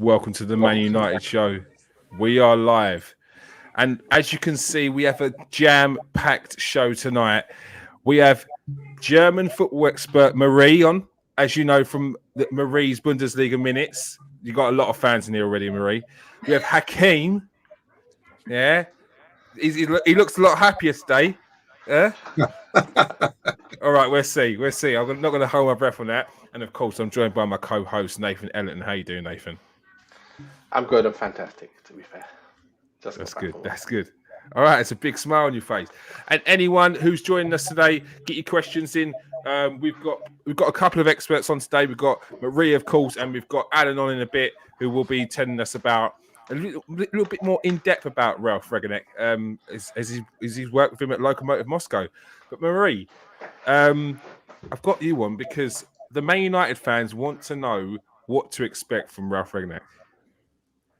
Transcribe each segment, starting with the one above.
welcome to the Man United show. We are live. And as you can see, we have a jam-packed show tonight. We have German football expert Marie on, as you know from Marie's Bundesliga minutes. You got a lot of fans in here already, Marie. We have Hakeem. Yeah. He looks a lot happier today. Yeah? All right, we'll see. I'm not going to hold my breath on that. And of course, I'm joined by my co-host, Nathan Ellington. How you doing, Nathan? I'm good. I'm fantastic, to be fair. That's good. All right, it's a big smile on your face. And anyone who's joining us today, get your questions in. We've got a couple of experts on today. We've got Marie, of course, and we've got Alan on in a bit, who will be telling us about a little bit more in depth about Ralf Rangnick, as he's worked with him at Lokomotiv Moscow. But Marie, I've got you on because the Man United fans want to know what to expect from Ralf Rangnick.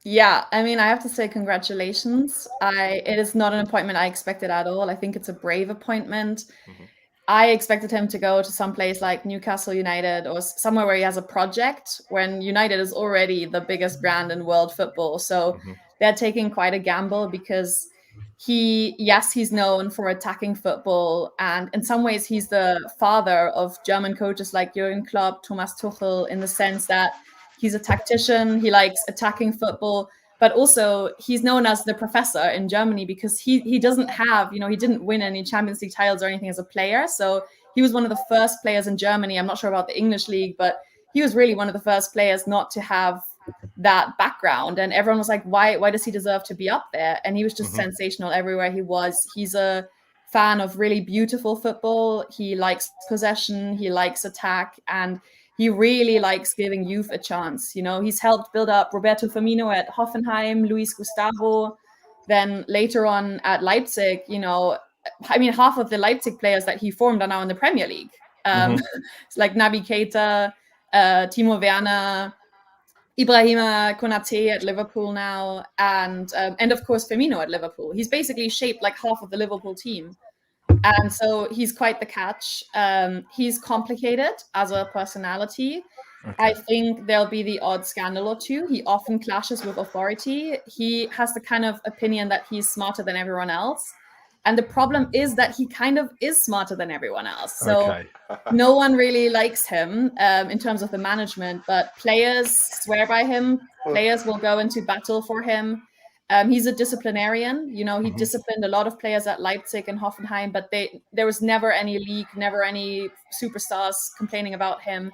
Yeah, I mean, I have to say congratulations. It is not an appointment I expected at all. I think it's a brave appointment. Mm-hmm. I expected him to go to some place like Newcastle United or somewhere where he has a project, when United is already the biggest brand in world football. So they're taking quite a gamble because he's known for attacking football. And in some ways, he's the father of German coaches like Jürgen Klopp, Thomas Tuchel, in the sense that he's a tactician. He likes attacking football, but also he's known as the professor in Germany because he doesn't have, he didn't win any Champions League titles or anything as a player. So he was one of the first players in Germany. I'm not sure about the English league, but he was really one of the first players not to have that background. And everyone was like, why does he deserve to be up there? And he was just sensational everywhere he was. He's a fan of really beautiful football. He likes possession. He likes attack. And he really likes giving youth a chance. He's helped build up Roberto Firmino at Hoffenheim, Luis Gustavo. Then later on at Leipzig, half of the Leipzig players that he formed are now in the Premier League. It's like Naby Keita, Timo Werner, Ibrahima Konate at Liverpool now, and of course Firmino at Liverpool. He's basically shaped like half of the Liverpool team. And so he's quite the catch. He's complicated as a personality. Okay. I think there'll be the odd scandal or two. He often clashes with authority. He has the kind of opinion that he's smarter than everyone else. And the problem is that he kind of is smarter than everyone else. So no one really likes him in terms of the management, but players swear by him. Players will go into battle for him. He's a disciplinarian. He disciplined a lot of players at Leipzig and Hoffenheim, but there was never any league, never any superstars complaining about him.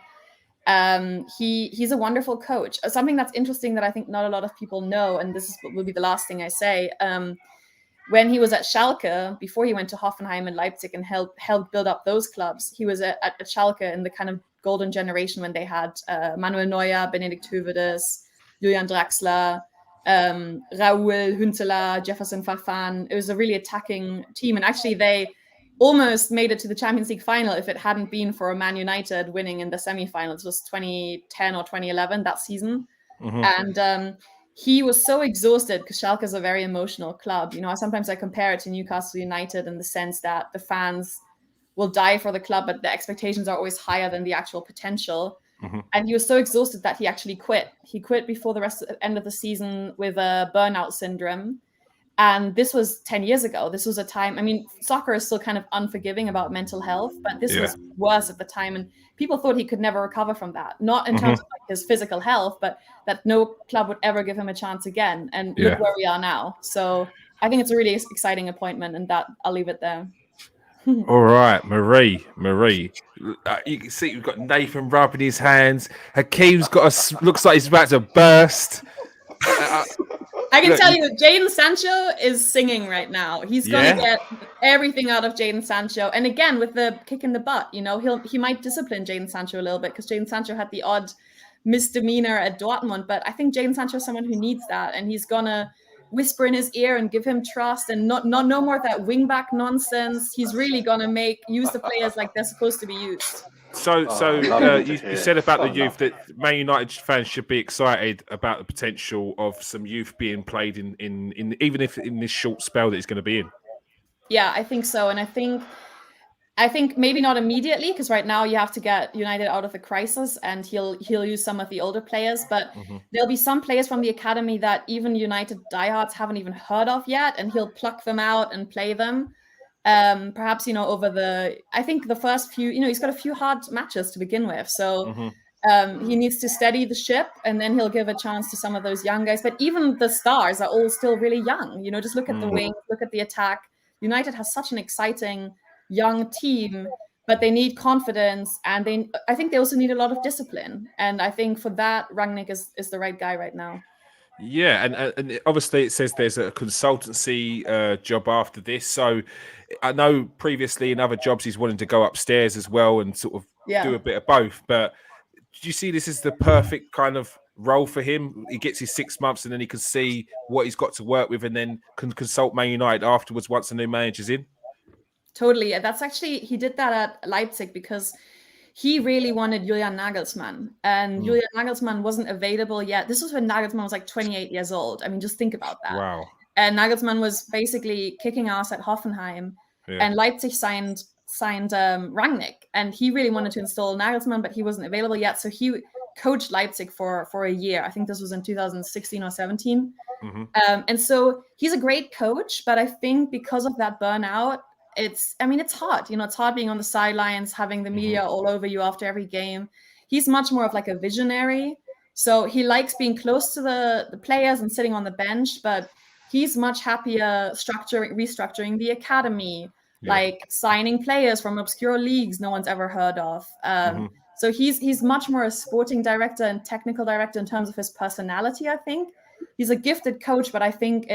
He's a wonderful coach. Something that's interesting that I think not a lot of people know, and will be the last thing I say. When he was at Schalke, before he went to Hoffenheim and Leipzig and helped build up those clubs, he was at Schalke in the kind of golden generation when they had Manuel Neuer, Benedikt Höwedes, Julian Draxler, Raúl Huntelaar, Jefferson Farfan. It was a really attacking team, and actually they almost made it to the Champions League final if it hadn't been for Man United winning in the semi-finals. It was 2010 or 2011 that season. And he was so exhausted because Schalke is a very emotional club. Sometimes I compare it to Newcastle United in the sense that the fans will die for the club, but the expectations are always higher than the actual potential. And he was so exhausted that he actually quit. He quit before the end of the season with a burnout syndrome. And this was 10 years ago. This was a time, soccer is still kind of unforgiving about mental health, but this was worse at the time. And people thought he could never recover from that. Not in terms of his physical health, but that no club would ever give him a chance again. And look where we are now. So I think it's a really exciting appointment, and that I'll leave it there. All right, Marie. You can see we've got Nathan rubbing his hands. Hakeem's looks like he's about to burst. I can tell you, Jadon Sancho is singing right now. He's going to get everything out of Jadon Sancho. And again, with the kick in the butt, he might discipline Jadon Sancho a little bit because Jadon Sancho had the odd misdemeanor at Dortmund. But I think Jadon Sancho is someone who needs that, and he's gonna whisper in his ear and give him trust, and not no more of that wingback nonsense. He's really gonna use the players like they're supposed to be used. So you said about the youth that Man United fans should be excited about the potential of some youth being played in even if in this short spell that he's going to be in. Yeah, I think so, and I think I think maybe not immediately, because right now you have to get United out of the crisis, and he'll use some of the older players. But there'll be some players from the academy that even United diehards haven't even heard of yet, and he'll pluck them out and play them. Perhaps over I think the first few, he's got a few hard matches to begin with, so he needs to steady the ship, and then he'll give a chance to some of those young guys. But even the stars are all still really young. Just look at the wing, look at the attack. United has such an exciting young team, but they need confidence, and I think they also need a lot of discipline. And I think for that, Rangnick is the right guy right now. Yeah, and obviously it says there's a consultancy job after this. So I know previously in other jobs he's wanting to go upstairs as well and sort of do a bit of both. But do you see this as the perfect kind of role for him? He gets his 6 months and then he can see what he's got to work with, and then can consult Man United afterwards once the new manager's in. Totally. That's actually, he did that at Leipzig because he really wanted Julian Nagelsmann, and Julian Nagelsmann wasn't available yet. This was when Nagelsmann was like 28 years old. I mean, just think about that. Wow. And Nagelsmann was basically kicking ass at Hoffenheim, and Leipzig signed Rangnick, and he really wanted to install Nagelsmann, but he wasn't available yet. So he coached Leipzig for a year. I think this was in 2016 or 17. And so he's a great coach, but I think because of that burnout, it's hard. It's hard being on the sidelines, having the media all over you after every game. He's much more of like a visionary. So he likes being close to the players and sitting on the bench, but he's much happier restructuring the academy, like signing players from obscure leagues no one's ever heard of. So he's much more a sporting director and technical director in terms of his personality, I think. He's a gifted coach, but I think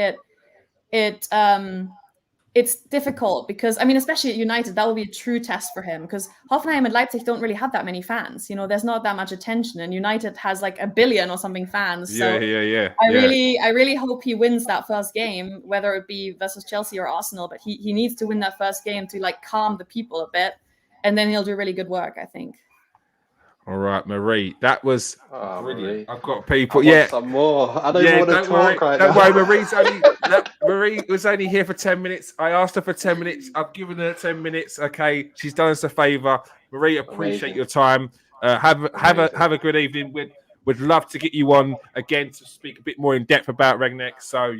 it's difficult because, especially at United, that will be a true test for him, because Hoffenheim and Leipzig don't really have that many fans. There's not that much attention, and United has like 1 billion or something fans. So I really hope he wins that first game, whether it be versus Chelsea or Arsenal, but he needs to win that first game to like calm the people a bit, and then he'll do really good work, I think. All right, Marie, that was brilliant. Marie. I've got people. I want some more. I don't even want to talk right now. Don't worry, Marie was only here for 10 minutes. I asked her for 10 minutes. I've given her 10 minutes. Okay, she's done us a favor. Marie, appreciate your time. Have a good evening. We'd love to get you on again to speak a bit more in depth about Rangnick. So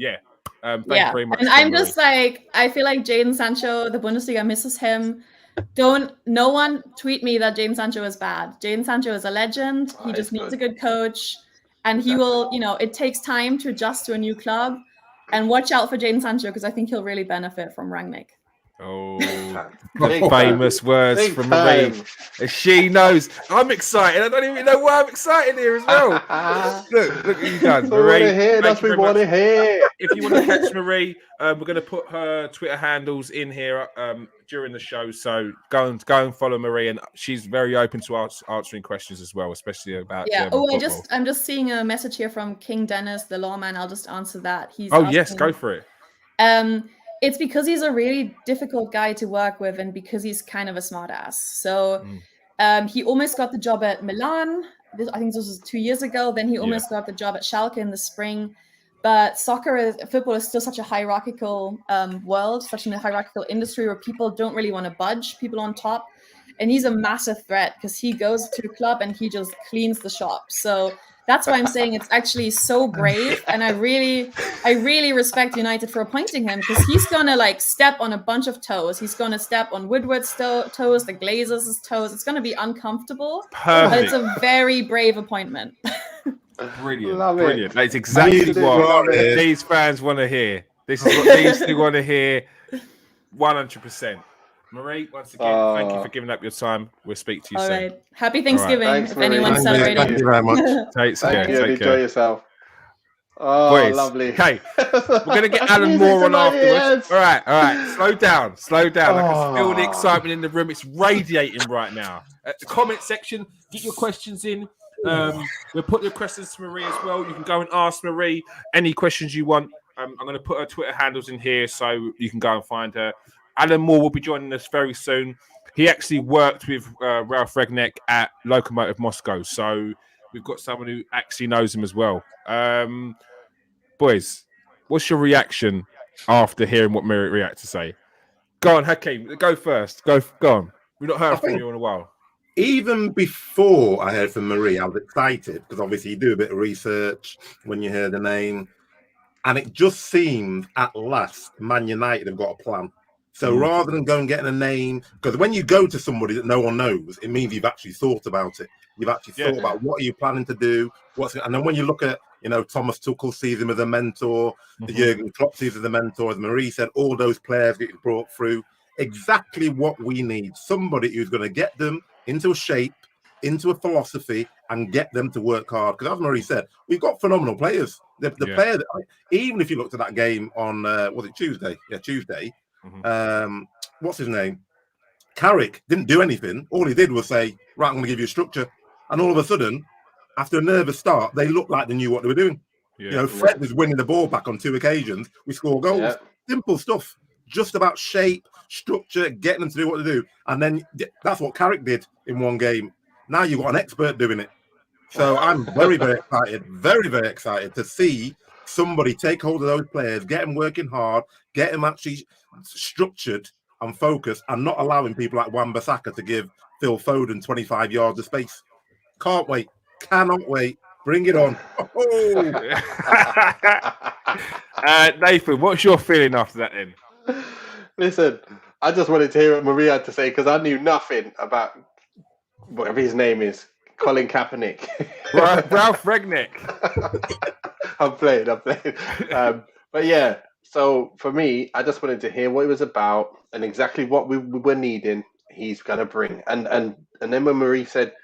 thank you very much. And I'm just like, I feel like Jadon Sancho, the Bundesliga misses him. No one tweet me that Jadon Sancho is bad. Jadon Sancho is a legend. He just needs a good coach, and he will, it takes time to adjust to a new club. And watch out for Jadon Sancho, because I think he'll really benefit from Rangnick. Oh, the famous words from Marie. She knows. I'm excited. I don't even know why I'm excited here as well. Look what you've done, Marie. That's what we want to hear. If you want to catch Marie, we're going to put her Twitter handles in here during the show. So go and follow Marie, and she's very open to answering questions as well, especially about football. I'm just seeing a message here from King Dennis, the lawman. I'll just answer that. Yes, go for it. It's because he's a really difficult guy to work with, and because he's kind of a smartass. So he almost got the job at Milan. I think this was 2 years ago. Then he almost got the job at Schalke in the spring. But football is still such a hierarchical world, such a hierarchical industry where people don't really want to budge, people on top. And he's a massive threat because he goes to the club and he just cleans the shop. So that's why I'm saying it's actually so brave, and I really respect United for appointing him, because he's gonna like step on a bunch of toes. He's gonna step on Woodward's toes, the Glazers' toes. It's gonna be uncomfortable, but it's a very brave appointment. Brilliant. That's exactly what these fans want to hear. This is what these two want to hear. 100%. Marie, once again, thank you for giving up your time. We'll speak to you soon. Right. Happy Thanksgiving, Thanks, if Marie. anyone's celebrating. Thank you very much. Take care. Enjoy yourself. Oh, Boys, lovely. Okay, we're going to get Alan Moore on afterwards. All right. Slow down. I can feel the excitement in the room. It's radiating right now. The comment section, get your questions in. We'll put your questions to Marie as well. You can go and ask Marie any questions you want. I'm going to put her Twitter handles in here so you can go and find her. Alan Moore will be joining us very soon. He actually worked with Ralf Rangnick at Lokomotiv Moscow, so we've got someone who actually knows him as well. Boys, what's your reaction after hearing what Marie had to say? Go on, Hakeem. Go first. Go on. We've not heard from you in a while. Even before I heard from Marie, I was excited because obviously you do a bit of research when you hear the name. And it just seemed at last Man United have got a plan. So rather than go and getting a name, because when you go to somebody that no one knows, it means you've actually thought about it. You've actually thought about what are you planning to do? And then when you look at, Thomas Tuchel sees him as a mentor, Jurgen Klopp sees him as a mentor, as Marie said, all those players getting brought through. Exactly what we need. Somebody who's going to get them into a shape, into a philosophy, and get them to work hard. Because as Marie said, we've got phenomenal players. The player that, even if you looked at that game on was it Tuesday? Yeah, Tuesday. What's his name? Carrick didn't do anything. All he did was say, "Right, I'm going to give you a structure," and all of a sudden, after a nervous start, they looked like they knew what they were doing. Fred was winning the ball back on 2 occasions. We score goals. Simple stuff. Just about shape, structure, getting them to do what to do, and then that's what Carrick did in one game. Now you've got an expert doing it. So I'm very, very excited, very, very excited to see somebody take hold of those players, get them working hard, get them actually structured and focused, and not allowing people like Wan-Bissaka to give Phil Foden 25 yards of space. Can't wait. Cannot wait. Bring it on. Nathan, what's your feeling after that then? Listen, I just wanted to hear what Maria had to say because I knew nothing about whatever his name is. Colin Kaepernick. Ralf Rangnick. I'm playing. But yeah, so for me, I just wanted to hear what it was about and exactly what we were needing. He's going to bring. And then when Marie said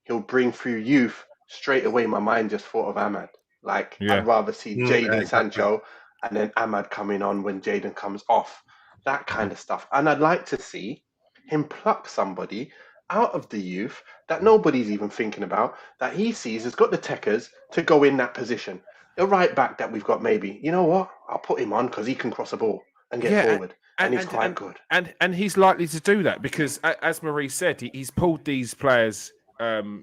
he'll bring through youth, straight away my mind just thought of Ahmad. I'd rather see Jadon Sancho and then Ahmad coming on when Jadon comes off. That kind of stuff. And I'd like to see him pluck somebody out of the youth that nobody's even thinking about, that he sees has got the techers to go in that position. The right back that we've got, maybe, you know what? I'll put him on because he can cross a ball and get forward. And he's quite good. And he's likely to do that because, as Marie said, he's pulled these players.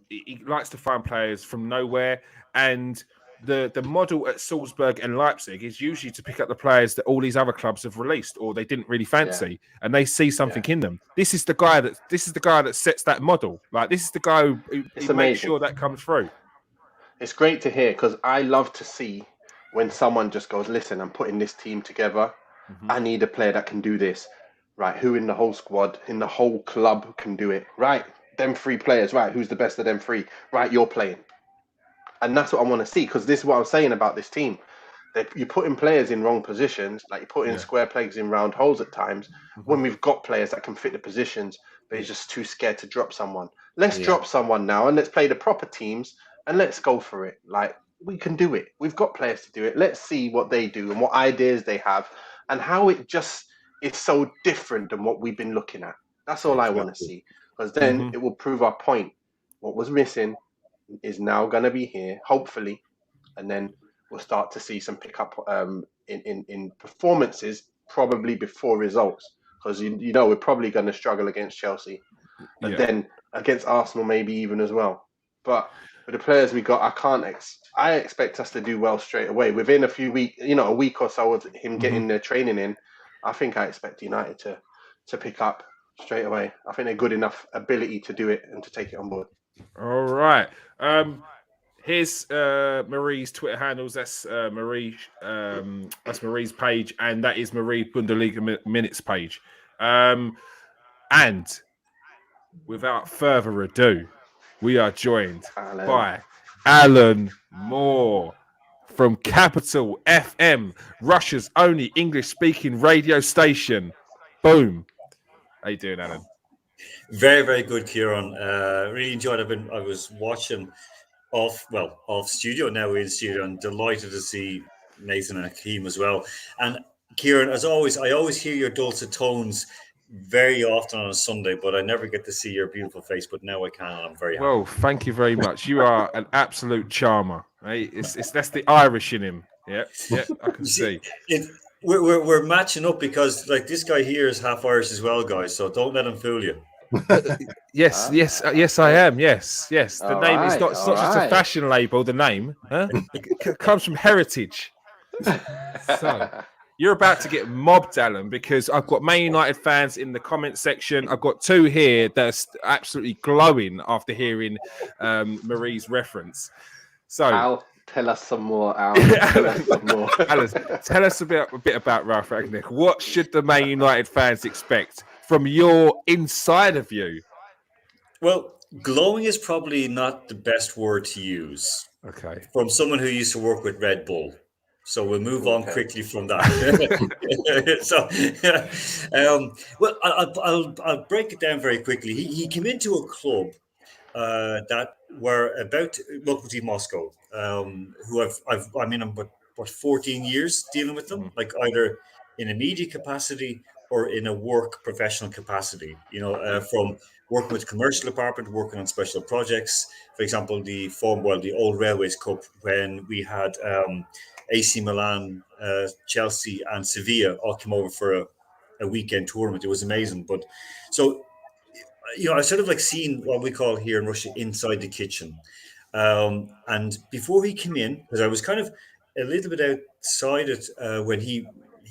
He likes to find players from nowhere. And the model at Salzburg and Leipzig is usually to pick up the players that all these other clubs have released or they didn't really fancy, and they see something in them. This is the guy that sets that model. This is the guy who makes sure that comes through. It's great to hear because I love to see when someone just goes, "Listen, I'm putting this team together. I need a player that can do this. Right? Who in the whole squad, in the whole club can do it? Right? Them 3 players. Right? Who's the best of them 3? Right? You're playing." And that's what I want to see, because this is what I'm saying about this team. You're putting players in wrong positions, like you're putting square pegs in round holes at times, when we've got players that can fit the positions, but he's just too scared to drop someone. Let's drop someone now, and let's play the proper teams, and let's go for it. We can do it. We've got players to do it. Let's see what they do and what ideas they have, and how it just is so different than what we've been looking at. That's all I want to see, because then it will prove our point. What was missing is now going to be here, hopefully, and then we'll start to see some pickup in performances, probably before results, because we're probably going to struggle against Chelsea, but then against Arsenal maybe even as well. But with the players we got, I expect us to do well straight away within a few weeks, a week or so of him getting their training in. I think I expect United to pick up straight away. I think they're good enough ability to do it and to take it on board. All right. Here's Marie's Twitter handles. That's Marie. That's Marie's page, and that is Marie Bundesliga Minutes page. And without further ado, we are joined by Alan Moore from Capital FM, Russia's only English-speaking radio station. Boom. How you doing, Alan? Very, very good, Kieran. Really enjoyed it. I was watching off studio. Now we're in studio, and delighted to see Nathan and Hakeem as well. And Kieran, as always, I always hear your dulcet tones very often on a Sunday, but I never get to see your beautiful face. But now I can, and I'm very happy. Well, thank you very much. You are an absolute charmer. Right? That's the Irish in him. Yeah, I can see. We're matching up because this guy here is half Irish as well, guys. So don't let him fool you. Yes, I am. Yes. The name is not just a fashion label. The name, it comes from heritage. So, You're about to get mobbed, Alan, because I've got Man United fans in the comment section. I've got two here that's absolutely glowing after hearing Marie's reference. So, Al, tell us some more, Al. Tell us some more. Alan, tell us a bit about Ralf Rangnick. What should the Man United fans expect from your insider view? Well, glowing is probably not the best word to use. Okay. From someone who used to work with Red Bull. So we'll move on quickly from that. Well, I'll break it down very quickly. He came into a club that were about Lokomotiv Moscow, who I'm 14 years dealing with them, like either in a media capacity or in a work professional capacity. From working with the commercial department, working on special projects. For example, the Old Railways Cup, when we had AC Milan, Chelsea, and Sevilla all came over for a weekend tournament. It was amazing. But so, I sort of like seen what we call here in Russia inside the kitchen. And before he came in, because I was kind of a little bit outside it when he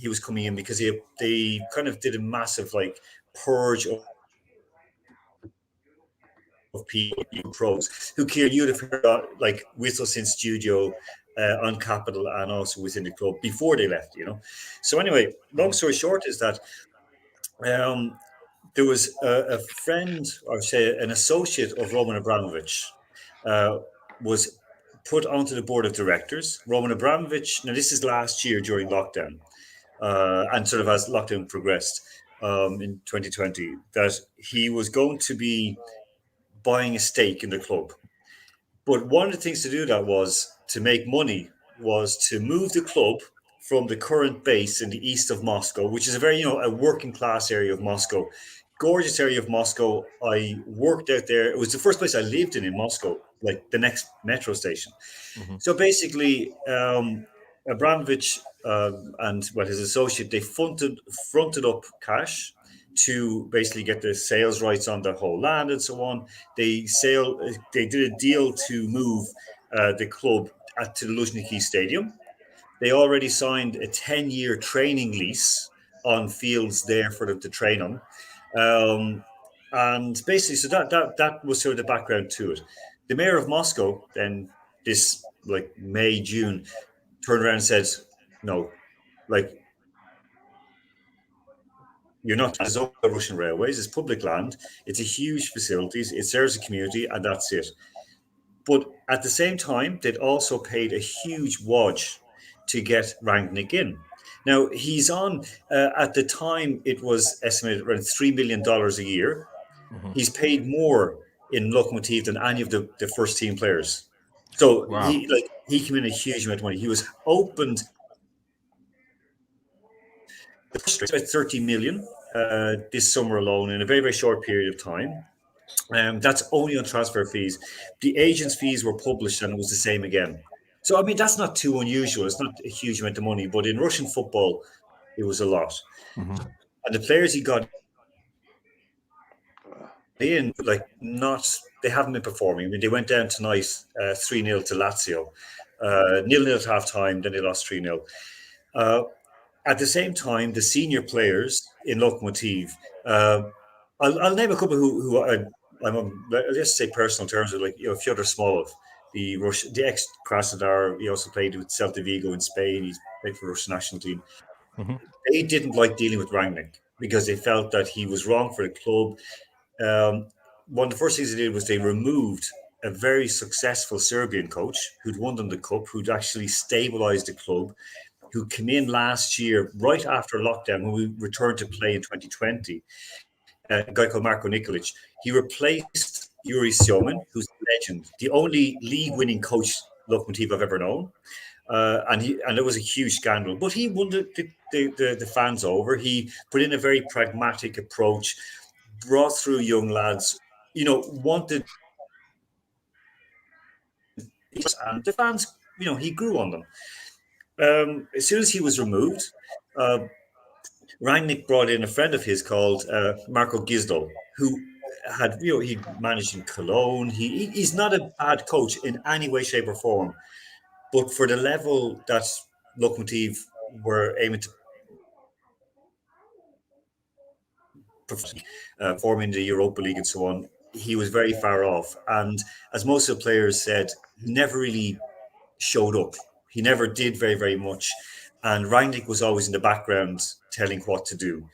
was coming in, because they kind of did a massive like purge of people, pros who you'd have heard like with us in studio on Capital and also within the club before they left. So anyway, long story short is that there was a friend, or say an associate of Roman Abramovich, was put onto the board of directors. Roman Abramovich, now this is last year during lockdown, and sort of as lockdown progressed in 2020, that he was going to be buying a stake in the club. But one of the things to do that was to make money, was to move the club from the current base in the east of Moscow, which is a very, a working class area of Moscow. Gorgeous area of Moscow. I worked out there. It was the first place I lived in Moscow, like the next metro station. Mm-hmm. So basically, Abramovich and his associate, they fronted up cash to basically get the sales rights on the whole land and so on. They did a deal to move the club to the Luzhniki Stadium. They already signed a 10-year training lease on fields there for them to train on. And basically, so that was sort of the background to it. The mayor of Moscow then, this like May, June, turned around and said, no, like, you're not as owned by Russian Railways, it's public land, it's a huge facilities, it serves the community, and that's it. But at the same time, they'd also paid a huge wage to get Rangnick in. Now, he's on, at the time, it was estimated around $3 million a year. Mm-hmm. He's paid more in Lokomotiv than any of the first team players. So wow. he came in a huge amount of money. He was opened about 30 million this summer alone in a very, very short period of time. That's only on transfer fees. The agents' fees were published and it was the same again. So, I mean, that's not too unusual. It's not a huge amount of money, but in Russian football, it was a lot. Mm-hmm. And the players he got in, they haven't been performing. I mean, they went down tonight 3-0 to Lazio. 0-0 at half-time, then they lost 3-0. At the same time, the senior players in Lokomotiv, I'll name a couple who I'm let's say personal terms, like Fyodor Smolov, the ex-Krasnodar. He also played with Celta Vigo in Spain. He's played for the Russian national team. Mm-hmm. They didn't like dealing with Rangnick because they felt that he was wrong for the club. One of the first things they did was they removed a very successful Serbian coach who'd won them the cup, who'd actually stabilized the club, who came in last year, right after lockdown, when we returned to play in 2020, a guy called Marko Nikolic. He replaced Yuri Syomin, who's a legend, the only league-winning coach Lokomotiv I've ever known. And it was a huge scandal. But he won the fans over. He put in a very pragmatic approach, brought through young lads, wanted... And the fans, he grew on them. As soon as he was removed, Rangnick brought in a friend of his called Marko Gizdal, who had, he managed in Cologne. He's not a bad coach in any way, shape, or form, but for the level that Lokomotiv were aiming to performing in the Europa League and so on, he was very far off. And as most of the players said, he never really showed up. He never did very, very much. And Rangnick was always in the background telling what to do.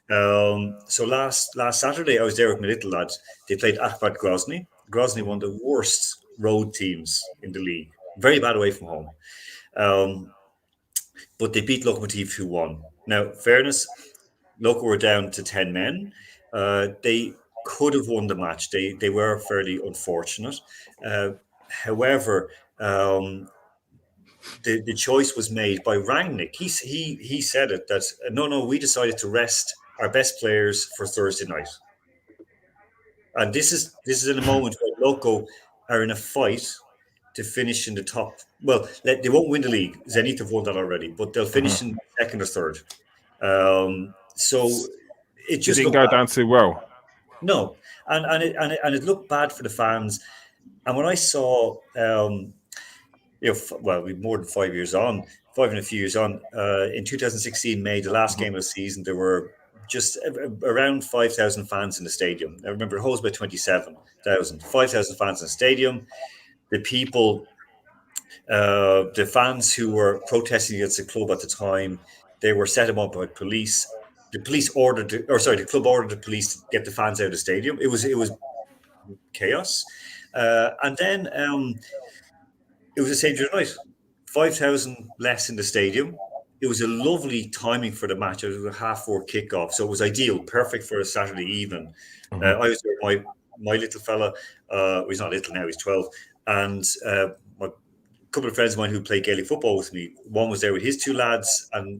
So last Saturday, I was there with my little lad. They played Akhbat Grozny. Grozny, one of the worst road teams in the league. Very bad away from home. But they beat Lokomotiv, who won. Now, fairness, Loko were down to 10 men. They could have won the match. They were fairly unfortunate. However, the choice was made by Rangnick. He said it that no, we decided to rest our best players for Thursday night. And this is in a moment where Loko are in a fight to finish in the top. Well, they won't win the league. Zenit have won that already, but they'll finish in second or third. So it just didn't go down too well. No, and it looked bad for the fans. And when I saw, we're more than 5 years on, 5 and a few years on, in 2016 May, the last game of the season, there were just around 5,000 fans in the stadium. I remember it holds about 27,000, 5,000 fans in the stadium. The people, the fans who were protesting against the club at the time, they were set up by police. The club ordered the police to get the fans out of the stadium. It was chaos. And then it was the same night. 5,000 less in the stadium. It was a lovely timing for the match. It was a 4:30 kickoff, so it was ideal, perfect for a Saturday evening. I was there with my little fella. He's not little now; he's 12, and a couple of friends of mine who play Gaelic football with me. One was there with his two lads, and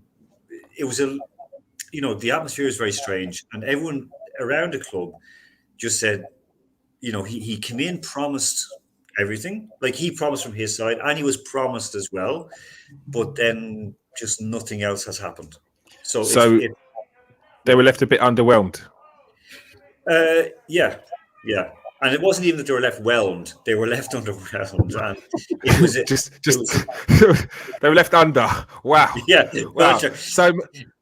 it was the atmosphere is very strange, and everyone around the club just said, he came in, promised everything, like he promised from his side, and he was promised as well, but then just nothing else has happened. So they were left a bit underwhelmed. Yeah, and it wasn't even that they were left whelmed; they were left underwhelmed, and it was they were left under. Wow. Yeah. Wow.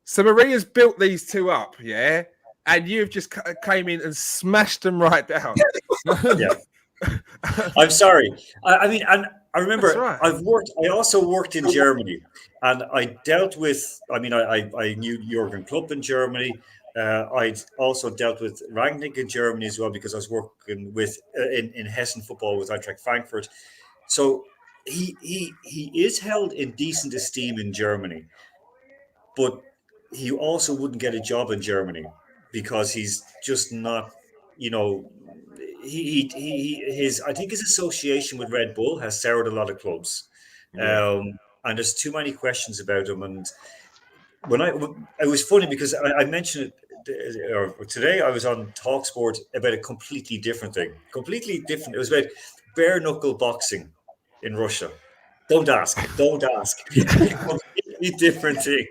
So Maria's built these two up, yeah, and you've just came in and smashed them right down. Yeah. I'm sorry. I mean, and I remember right. I also worked in Germany, and I dealt with. I mean, I knew Jurgen Klopp in Germany. I'd also dealt with Rangnick in Germany as well, because I was working with in Hessen football with Eintracht Frankfurt. So he is held in decent esteem in Germany, but he also wouldn't get a job in Germany because he's just not. I think his association with Red Bull has soured a lot of clubs, and there's too many questions about him. And it was funny because I mentioned it today. I was on TalkSport about a completely different thing. Completely different. It was about bare knuckle boxing in Russia. Don't ask. Completely different thing.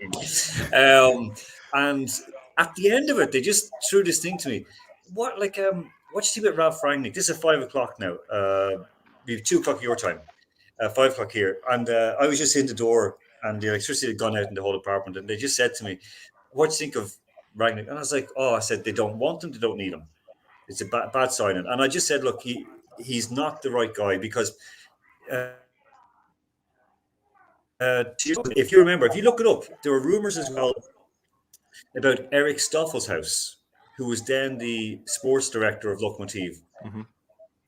And at the end of it, they just threw this thing to me. What do you think about Ralf Rangnick? This is 5 o'clock now. Be 2 o'clock your time, 5 o'clock here. And I was just in the door, and the electricity had gone out in the whole apartment. And they just said to me, "What do you think of Rangnick?" And I was like, "Oh," I said, "they don't want him. They don't need him. It's a bad signing." And I just said, "Look, he's not the right guy because." If you remember, if you look it up, there were rumors as well about Eric Stoffelshaus, who was then the sports director of Lokomotiv,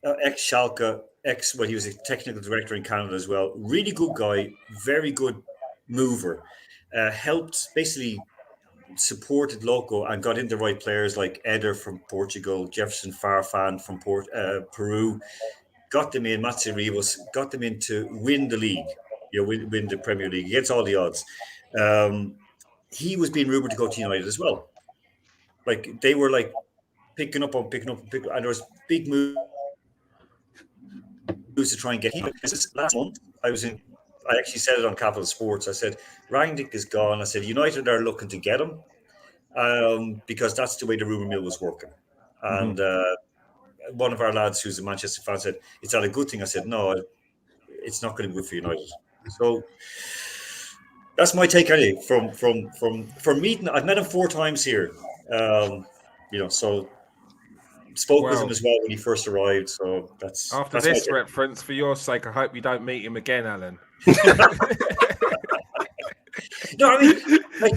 ex-Schalke, he was a technical director in Canada as well. Really good guy, very good mover. Helped, basically supported Loco and got in the right players like Eder from Portugal, Jefferson Farfan from Peru. Got them in, Matsi Rivas, got them in to win the league, win the Premier League against all the odds. He was being rumored to go to United as well. Like they were like picking up, and there was big moves to try and get him. Last month, I actually said it on Capital Sports. I said Rangnick is gone. I said United are looking to get him because that's the way the rumor mill was working. And one of our lads, who's a Manchester fan, said, "Is that a good thing?" I said, "No, it's not going to be good for United." So that's my take on it. From meeting, I've met him 4 times here. So spoke with him Well, as well when he first arrived. So that's after my this take. reference, for your sake, I hope you don't meet him again, Alan. No, I mean, like,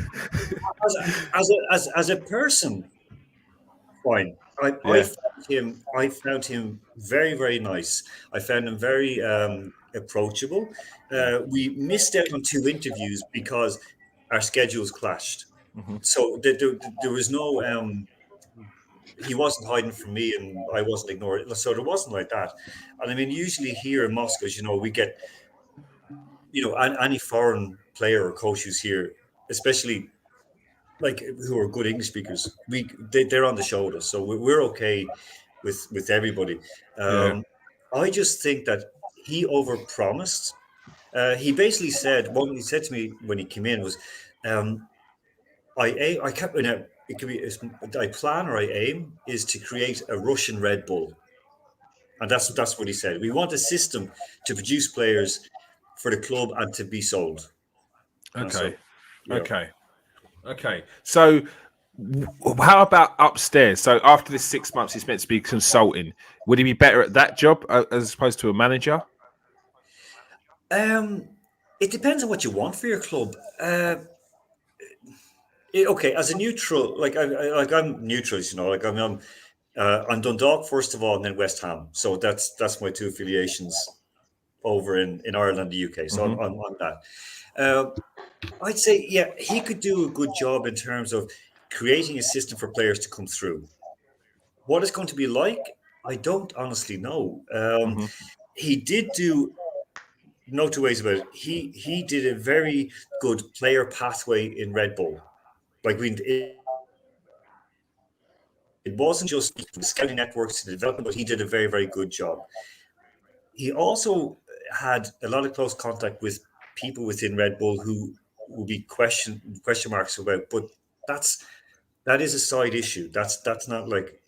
as a person, fine. Yeah. I found him very, very nice. I found him very approachable. We missed out on 2 interviews because our schedules clashed. So there was no he wasn't hiding from me and I wasn't ignoring it. So there wasn't like that. And I mean, usually here in Moscow, we get, any foreign player or coach who's here, especially like who are good English speakers, they're on the shoulder. So we're okay with everybody. Yeah. I just think that he overpromised. He basically said, what he said to me when he came in was, I kept, it could be, I plan or I aim is to create a Russian Red Bull. And that's what he said. We want a system to produce players for the club and to be sold. And Okay. so, Okay. So, how about upstairs? So, after this 6 months, he's meant to be consulting. Would he be better at that job as opposed to a manager? It depends on what you want for your club. Okay, as a neutral, I'm neutral, I'm Dundalk first of all, and then West Ham. So that's my 2 affiliations over in Ireland and the UK. So I'm on that. I'd say, yeah, he could do a good job in terms of creating a system for players to come through. What it's going to be like, I don't honestly know. He did do, no 2 ways about it. He did a very good player pathway in Red Bull. Like it wasn't just the scouting networks to the development, but he did a very, very good job. He also had a lot of close contact with people within Red Bull who will be question marks about, but that is a side issue. That's not like,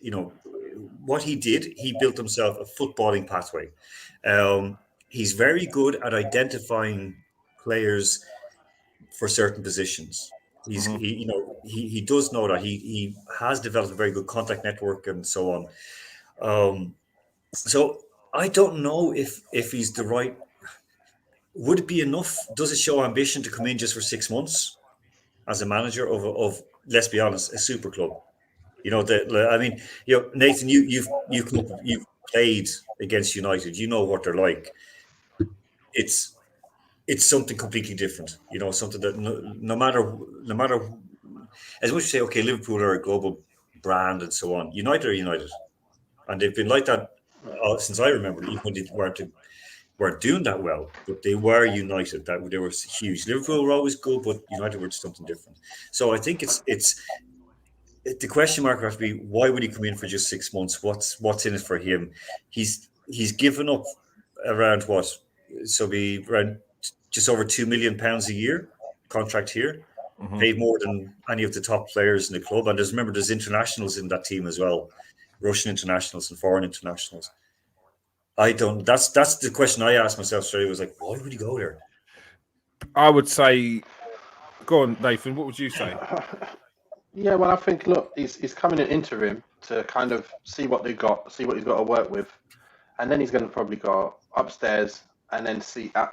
what he did. He built himself a footballing pathway. He's very good at identifying players for certain positions. He does know that he has developed a very good contact network and so on. So I don't know if he's the right. Would it be enough? Does it show ambition to come in just for 6 months as a manager of let's be honest, a super club? Nathan, you've played against United. You know what they're like. It's something completely different. Something that no matter as much as you say, okay, Liverpool are a global brand and so on. United are United, and they've been like that since I remember. Even when they weren't doing that well, but they were United. That they were huge. Liverpool were always good, but United were just something different. So I think the question mark has to be, why would he come in for just 6 months? What's in it for him? He's given up around what? So be around just over £2 million a year contract here. Paid more than any of the top players in the club. And there's internationals in that team as well, Russian internationals and foreign internationals. That's the question I asked myself straight. Was like, why would he go there? I would say, go on, Nathan. What would you say? Yeah, well, I think, look, he's coming in interim to kind of see what they got, see what he's got to work with, and then he's going to probably go upstairs and then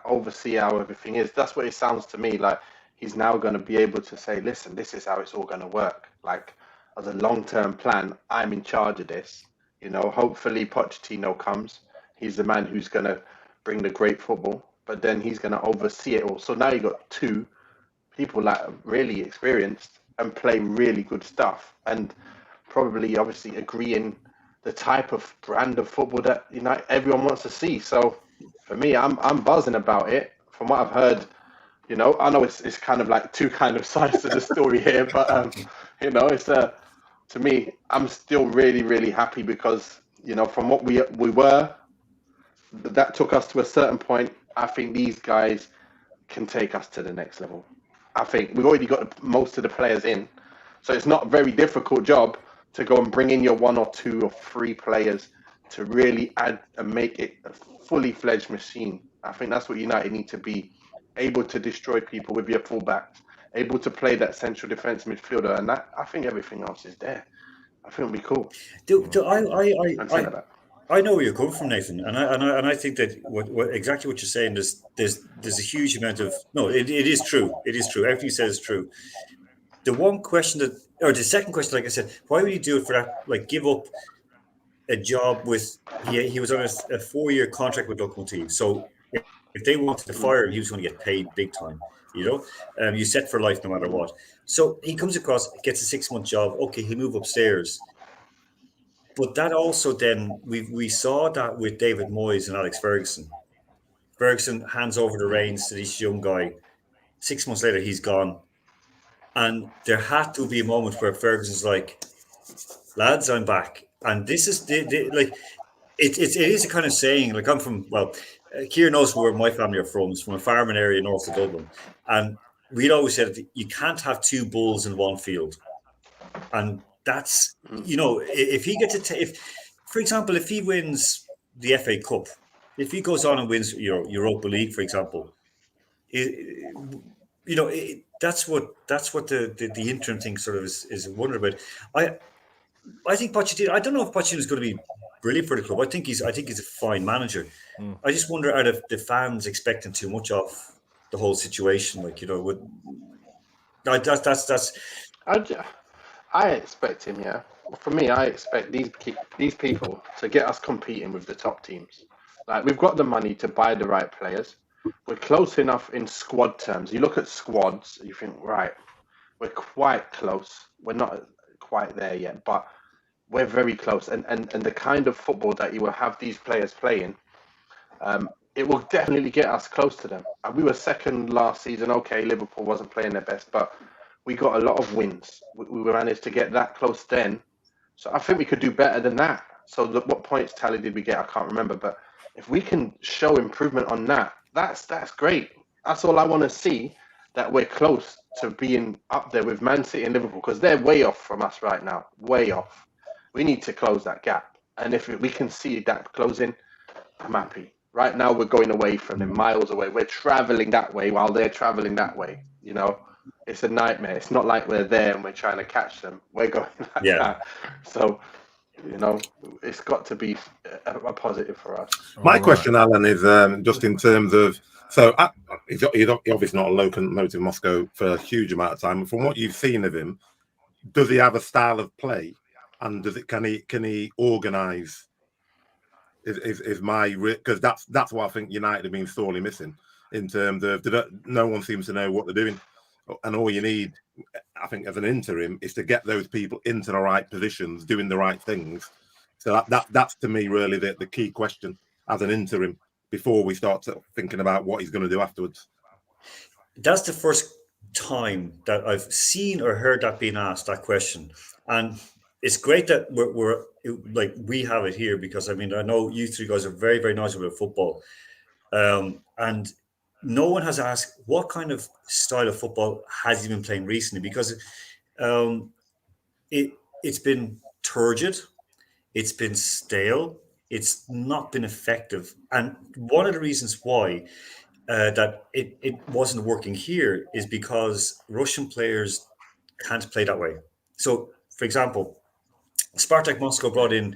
oversee how everything is. That's what it sounds to me like. He's now going to be able to say, listen, this is how it's all going to work. Like, as a long-term plan, I'm in charge of this. Hopefully Pochettino comes. He's the man who's going to bring the great football, but then he's going to oversee it all. So now you've got 2 people that are really experienced and play really good stuff, and probably obviously agreeing the type of brand of football that everyone wants to see. So for me, I'm buzzing about it. From what I've heard, I know it's kind of like 2 kind of sides to the story here, but it's to me, I'm still really, really happy because from what we were, that took us to a certain point. I think these guys can take us to the next level. I think we've already got most of the players in, so it's not a very difficult job to go and bring in your 1 or 2 or 3 players to really add and make it a fully fledged machine. I think that's what United need to be, able to destroy people with your fullbacks, able to play that central defence midfielder, and that I think everything else is there. I think it'll be cool. I know where you're coming from, Nathan, and I think that exactly what you're saying. There's a huge amount of it is true. It is true. Everything you said is true. The one question the second question, like I said, why would you do it for that? Like, give up a job with he was on a 4-year contract with Lokomotiv. So if they wanted to fire him, he was going to get paid big time. You set for life no matter what. So he comes across, gets a 6-month job. Okay, he'll move upstairs. But that also then we saw that with David Moyes and Alex Ferguson. Ferguson hands over the reins to this young guy. 6 months later, he's gone. And there had to be a moment where Ferguson's like, lads, I'm back. And this is it is a kind of saying, like, I'm from, Kieran knows where my family are from. It's from a farming area north of Dublin. And we'd always said that you can't have 2 bulls in one field. And that's, if he gets for example, if he wins the FA Cup, if he goes on and wins Europa League, for example, that's what the interim thing sort of is wonder about. I think Pochettino. I don't know if Pochettino is going to be brilliant for the club. I think he's a fine manager. I just wonder, out of the fans expecting too much of the whole situation, I expect him. Yeah, for me, I expect these people to get us competing with the top teams. Like, we've got the money to buy the right players. We're close enough in squad terms. You look at squads, you think, right, we're quite close. We're not quite there yet, but we're very close. And the kind of football that you will have these players playing, it will definitely get us close to them. And we were second last season. Okay, Liverpool wasn't playing their best, but we got a lot of wins. We managed to get that close then. So I think we could do better than that. So what points tally did we get? I can't remember. But if we can show improvement on that, that's great. That's all I want to see, that we're close to being up there with Man City and Liverpool, because they're way off from us right now. Way off. We need to close that gap. And if we can see that closing, I'm happy. Right now, we're going away from them, miles away. We're traveling that way while they're traveling that way. It's a nightmare. It's not like we're there and we're trying to catch them. We're going like that. So, it's got to be a positive for us. My question, Alan, is just in terms of, he's obviously not a locomotive Moscow for a huge amount of time. But from what you've seen of him, does he have a style of play, and can he organise? Is my, because that's what I think United have been sorely missing, in terms of no one seems to know what they're doing, and all you need, I think, as an interim, is to get those people into the right positions, doing the right things. So that's to me really the key question as an interim, before we start thinking about what he's going to do afterwards. That's the first time that I've seen or heard that being asked, that question. And it's great that we have it here, because I know you 3 guys are very, very knowledgeable about football. And no one has asked what kind of style of football has he been playing recently, because it's been turgid, it's been stale, it's not been effective. And one of the reasons why that it wasn't working here is because Russian players can't play that way. So, for example, Spartak Moscow brought in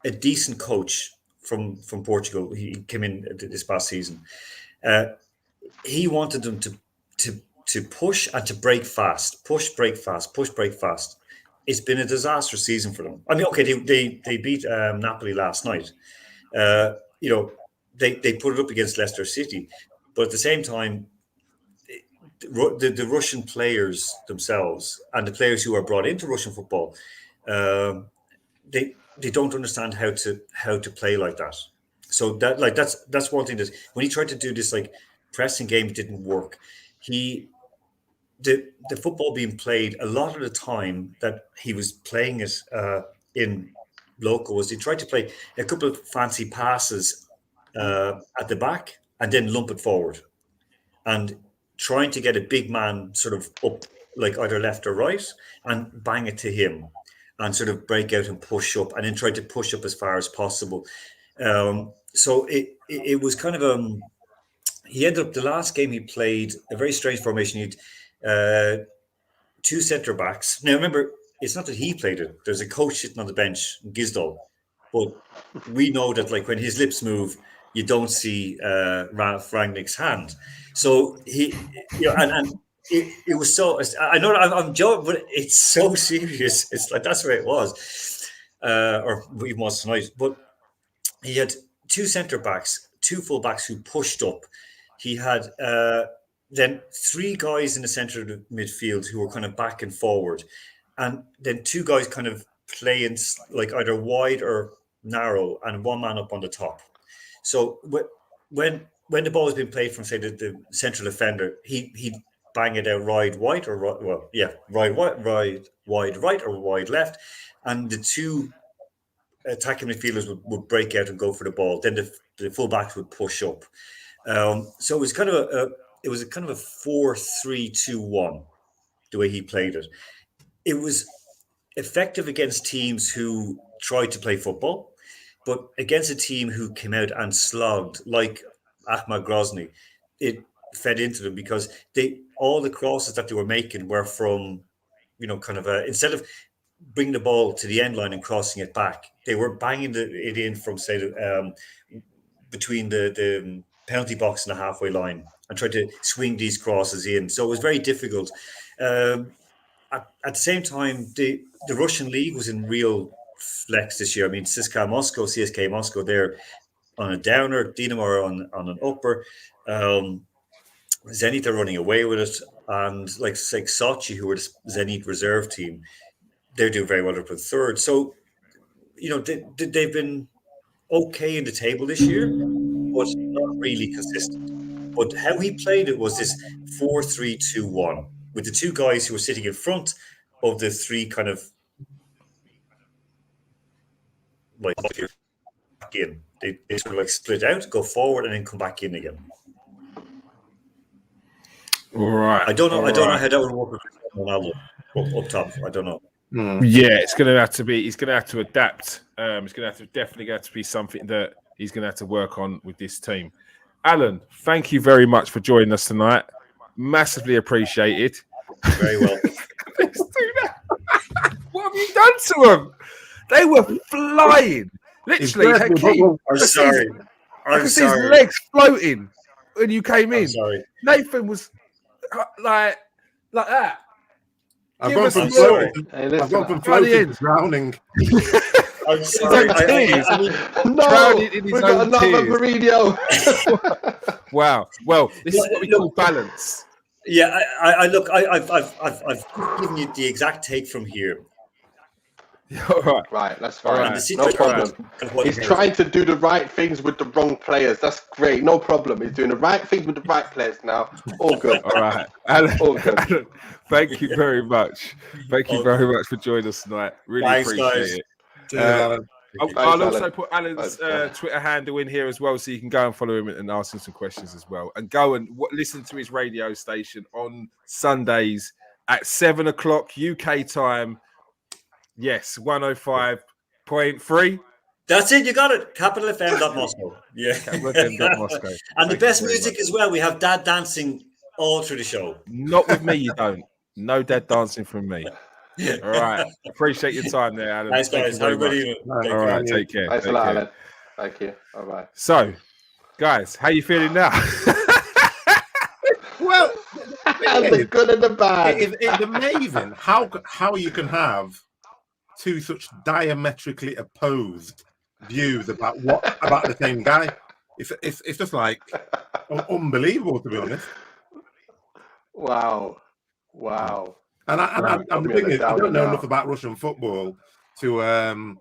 a decent coach from Portugal. He came in this past season. He wanted them to push and to break fast, push, break fast, push, break fast. It's been a disastrous season for them. Okay, they beat Napoli last night. They put it up against Leicester City, but at the same time, the Russian players themselves and the players who are brought into Russian football, they don't understand how to play like that. So that's one thing, that when he tried to do this pressing game, it didn't work. The football being played a lot of the time that he was playing it in local, was he tried to play a couple of fancy passes at the back and then lump it forward, and trying to get a big man sort of up, either left or right, and bang it to him and sort of break out and push up, and then try to push up as far as possible. So it was kind of he ended up, the last game he played, a very strange formation. He had 2 centre backs. Now remember, it's not that he played it. There's a coach sitting on the bench, Gisdol, but we know that like when his lips move, you don't see Ralf Rangnick's hand. So and it was so. I know I'm joking, but it's so serious. It's like that's where it was, or even was tonight. But he had two centre backs, two full backs who pushed up. He had then three guys in the centre of the midfield who were kind of back and forward, and then two guys kind of playing like either wide or narrow, and one man up on the top. So when the ball has been played from say the central defender, he'd bang it out wide right or right, wide right or wide left, and the two attacking midfielders would break out and go for the ball. Then the full backs would push up. So it was kind of a 4-3-2-1 the way he played it. It was effective against teams who tried to play football, but against a team who came out and slogged like Ahmad Grozny, it fed into them because all the crosses that they were making were from, instead of bringing the ball to the end line and crossing it back, they were banging it in from say between the penalty box and the halfway line and tried to swing these crosses in. So it was very difficult. At the same time, the Russian league was in real flex this year. I mean, CSKA Moscow, they're on a downer. Dinamo are on an upper. Zenit are running away with it, and like Sochi, who were the Zenit reserve team, they're doing very well up in third. So, they've been okay in the table this year, but not really consistent. But how he played it was this 4-3-2-1 with the two guys who were sitting in front of the three kind of like back in. They sort of like split out, go forward, and then come back in again. All right. I don't know how that would work with Ronaldo up top. I don't know. Yeah, it's going to have to be. He's going to have to adapt. It's going to definitely have to be something that he's going to have to work on with this team. Alan, thank you very much for joining us tonight. Massively appreciated. Very well. Let's do that. What have you done to them? They were flying. Literally, I'm sorry. I could see his legs floating when you came in. I'm sorry. Nathan was like that. I've gone from floating to drowning. I'm sorry. Drowning in his we got own another tears. Mourinho. Wow. Well, this is what we call balance. Yeah, I've given you the exact take from here. All right. Right, that's fine. Right. No problem. He's trying to do the right things with the wrong players. That's great. No problem. He's doing the right things with the right players now. All good. All right. Alan, All good. Alan, thank you very much. Thank you very much for joining us tonight. Really Thanks, appreciate guys. it. Cheers, Alan. I'll also Alan. put Alan's Thanks. Twitter handle in here as well, so you can go and follow him and ask him some questions as well. And go and listen to his radio station on Sundays at 7 o'clock UK time. Yes, 105.3. That's it. You got it. Capital FM. Moscow. Yeah. Moscow. And the best music as well. We have Dad dancing all through the show. Not with me, you don't. No dad dancing from me. All right. Appreciate your time there, Alan. Thanks, guys. Have a good evening. All right. Take care. Thanks a lot, Alan. Thank you. Bye-bye. So, guys, how you feeling now? Well, The good and the bad. it's amazing how you can have two such diametrically opposed views about the same guy. It's just like unbelievable, to be honest. Wow. And the thing is, I don't know enough about Russian football to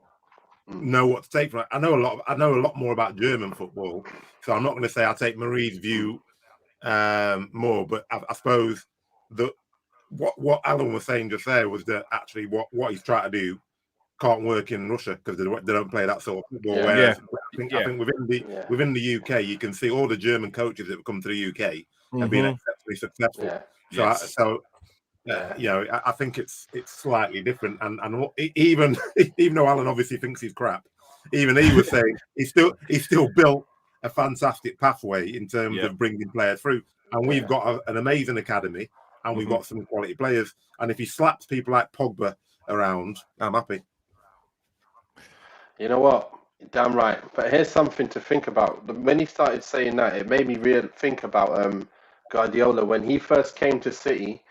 know what to take from it. I know a lot more about German football, so I'm not going to say I take Marie's view more, but I suppose that what Alan was saying just there was that actually what he's trying to do can't work in Russia because they don't play that sort of football. Yeah. I think within the UK, you can see all the German coaches that have come to the UK have been exceptionally successful. Yeah. I think it's slightly different, and even though Alan obviously thinks he's crap, even he was saying he still built a fantastic pathway in terms of bringing players through, and we've got an amazing academy, and we've got some quality players. And if he slaps people like Pogba around, I'm happy. You know what? You're damn right. But here's something to think about. When he started saying that, it made me think about Guardiola. When he first came to City,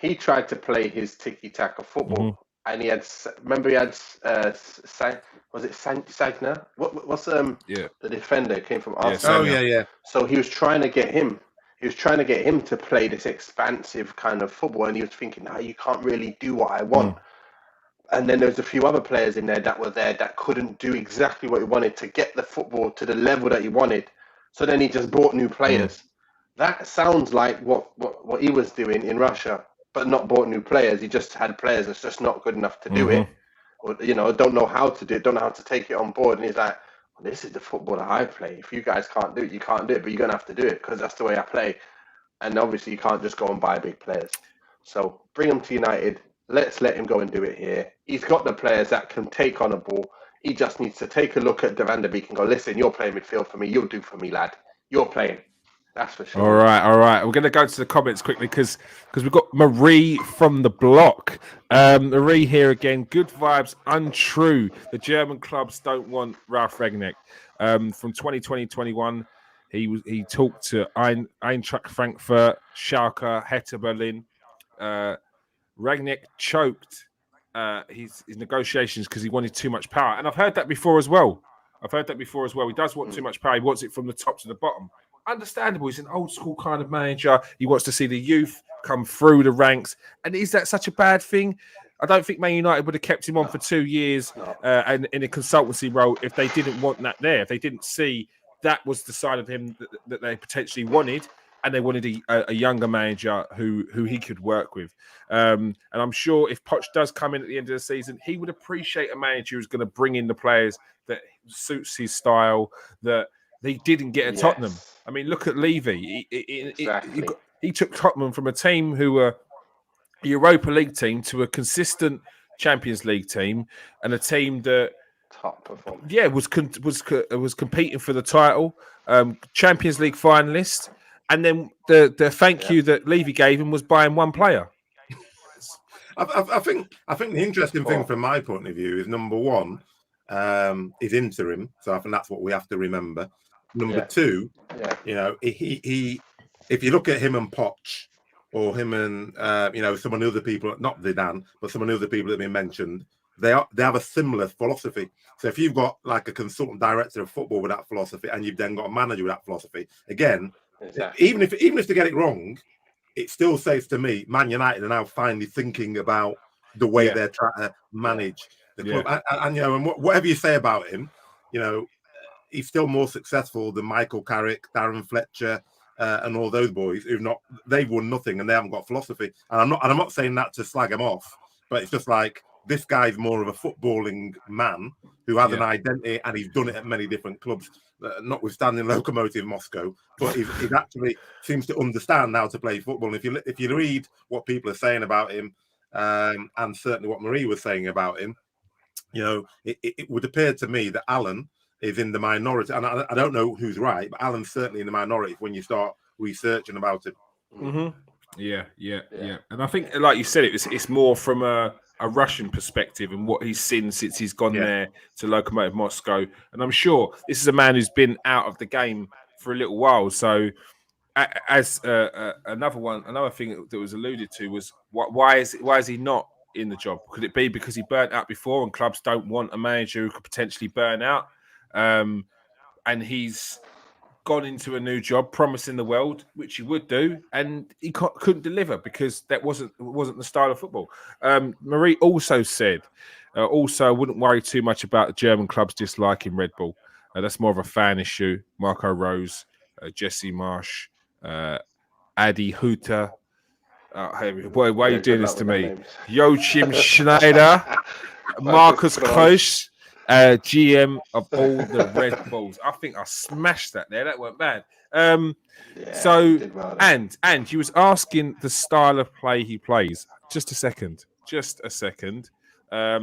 he tried to play his tiki-taka football. And he had, remember he had, was it Sagna? What's the defender who came from Arsenal? Yeah. So he was trying to get him. He was trying to get him to play this expansive kind of football. And he was thinking, no, you can't really do what I want. And then there's a few other players in there that couldn't do exactly what he wanted to get the football to the level that he wanted. So then he just brought new players. That sounds like what he was doing in Russia, but not bought new players. He just had players that's just not good enough to do it, or don't know how to do it, don't know how to take it on board. And he's like, well, this is the football that I play. If you guys can't do it, you can't do it, but you're gonna have to do it because that's the way I play. And obviously, you can't just go and buy big players. So bring him to United. Let's let him go and do it here. He's got the players that can take on a ball. He just needs to take a look at Van der Beek and go, listen, you're playing midfield for me. You'll do for me, lad. You're playing. That's for sure. All right. We're going to go to the comments quickly because we've got Marie from the block. Marie here again. Good vibes, untrue. The German clubs don't want Ralf Rangnick. From 2020-21, he talked to Eintracht Frankfurt, Schalke, Hertha Berlin. Rangnick choked his negotiations because he wanted too much power. And I've heard that before as well. He does want too much power. He wants it from the top to the bottom. Understandable. He's an old school kind of manager. He wants to see the youth come through the ranks. And is that such a bad thing? I don't think Man United would have kept him on for 2 years and in a consultancy role if they didn't want that there. If they didn't see that was the side of him that they potentially wanted. And they wanted a younger manager who he could work with. And I'm sure if Poch does come in at the end of the season, he would appreciate a manager who's going to bring in the players that suits his style, that he didn't get at Tottenham. I mean, look at Levy. He took Tottenham from a team who were a Europa League team to a consistent Champions League team and a team that top performance. Yeah, was competing for the title, Champions League finalist. And then the thank you that Levy gave him was buying one player. I think the interesting thing from my point of view is number one, is interim. So I think that's what we have to remember. Number two, he if you look at him and Poch, or him and some of the other people, not Zidane, but some of the other people that have been mentioned, they have a similar philosophy. So if you've got like a consultant director of football with that philosophy, and you've then got a manager with that philosophy, again. Exactly. Even if they get it wrong, it still says to me, Man United are now finally thinking about the way they're trying to manage the club. And whatever you say about him, he's still more successful than Michael Carrick, Darren Fletcher, and all those boys they've won nothing and they haven't got philosophy. And I'm not saying that to slag him off, but it's just like this guy's more of a footballing man who has an identity, and he's done it at many different clubs. Notwithstanding Lokomotiv Moscow, but he actually seems to understand how to play football. And if you read what people are saying about him, and certainly what Marie was saying about him, it would appear to me that Alan is in the minority. And I don't know who's right, but Alan's certainly in the minority when you start researching about him. Mm-hmm. Yeah. And I think, like you said, it's more from a Russian perspective and what he's seen since he's gone there to Lokomotiv Moscow. And I'm sure this is a man who's been out of the game for a little while. So as another thing that was alluded to was why is he not in the job? Could it be because he burnt out before and clubs don't want a manager who could potentially burn out? And he's gone into a new job promising the world, which he would do, and he couldn't deliver because that wasn't the style of football. Marie also said, I wouldn't worry too much about the German clubs disliking Red Bull. That's more of a fan issue. Marco Rose, Jesse Marsh, Adi Hutter. Why are you doing this to me? Joachim Schneider, Marcus Klosch, GM of all the Red Bulls. I think I smashed that there. That weren't bad. And he was asking the style of play he plays. Just a second.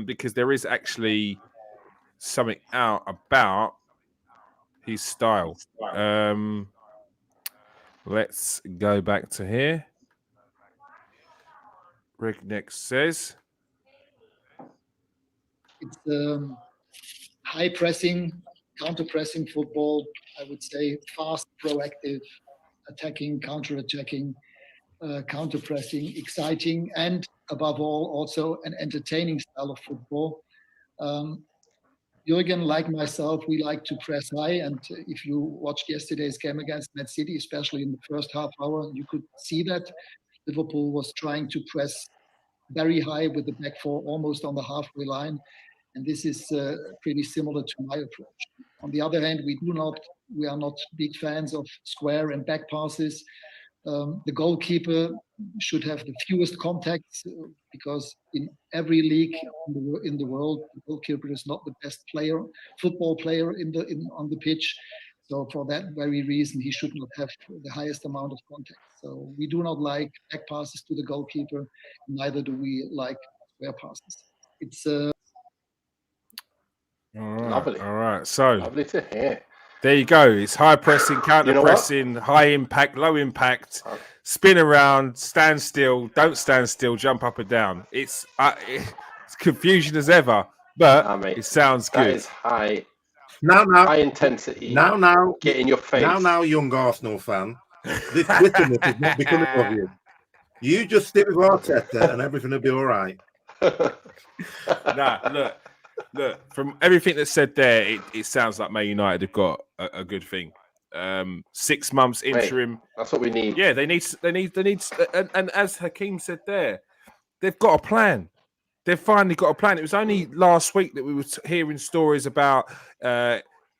Because there is actually something out about his style. Let's go back to here. Rangnick says, It's high pressing, counter pressing football. I would say fast, proactive, attacking, counter attacking, counter pressing, exciting, and above all, also an entertaining style of football. Jürgen, like myself, we like to press high. And if you watched yesterday's game against Man City, especially in the first half hour, you could see that Liverpool was trying to press very high with the back four almost on the halfway line. And this is pretty similar to my approach. On the other hand, we are not big fans of square and back passes. The goalkeeper should have the fewest contacts because in every league in the world, the goalkeeper is not the best football player on the pitch. So for that very reason, he should not have the highest amount of contact. So we do not like back passes to the goalkeeper, neither do we like square passes. It's Lovely. All right. So Lovely to hear. there you go. It's high pressing, counter pressing, high impact, low impact, spin around, stand still, don't stand still, jump up and down. It's confusion as ever, but mate, it sounds that good. is high intensity. Now, get in your face. Now, young Arsenal fan, this bitterness is not becoming of you. You just stick with Arteta and everything will be all right. Look, from everything that's said there, it sounds like Man United have got a good thing. 6 months interim. Mate, that's what we need. Yeah, they need, and as Hakeem said there, they've got a plan. They've finally got a plan. It was only last week that we were hearing stories about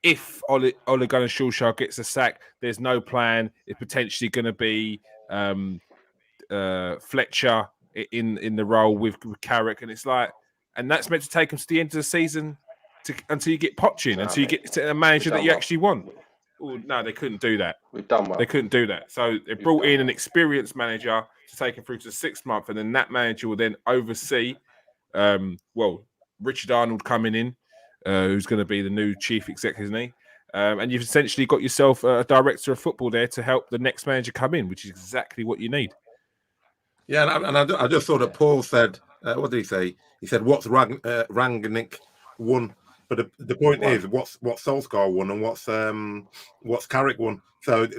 if Ole Gunnar Solskjaer gets a sack, there's no plan. It's potentially going to be Fletcher in the role with Carrick, and it's like, and that's meant to take them to the end of the season until you get Poch in, until you get to a manager that you actually want. Well, no, they couldn't do that. We've done well. They couldn't do that. So they brought in an experienced manager to take him through to the 6th month, and then that manager will then oversee. Richard Arnold coming in, who's going to be the new chief executive, isn't he? And you've essentially got yourself a director of football there to help the next manager come in, which is exactly what you need. Yeah, and I just saw that Paul said, what did he say? He said, "What's Rangnick won?" But the point is, what's Solskjaer won and what's Carrick won. So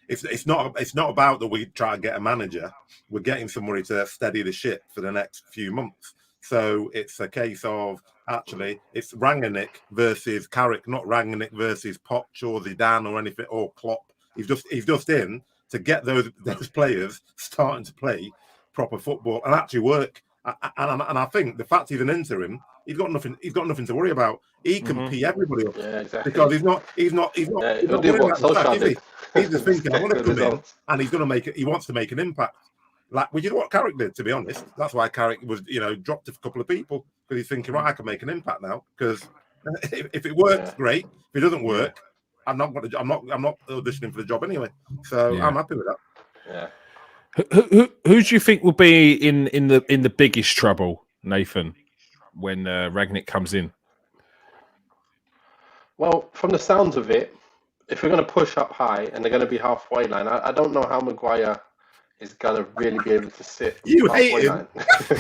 it's not about that we try to get a manager. We're getting somebody to steady the ship for the next few months. So it's a case of actually it's Rangnick versus Carrick, not Rangnick versus Poch or Zidane or anything or Klopp. He's just in to get those players starting to play proper football and actually work. And I think the fact he's an interim, he's got nothing to worry about. He can pee everybody up because he's not. He's just thinking, I want to come in, and he's going to make it. He wants to make an impact, which is what Carrick did. To be honest, that's why Carrick was, dropped a couple of people because he's thinking, right, I can make an impact now. Because if it works, great. If it doesn't work, I'm not auditioning for the job anyway. So I'm happy with that. Yeah. Who do you think will be in the biggest trouble, Nathan, when Rangnick comes in? Well, from the sounds of it, if we're going to push up high and they're going to be halfway line, I don't know how Maguire is going to really be able to sit. You hate him.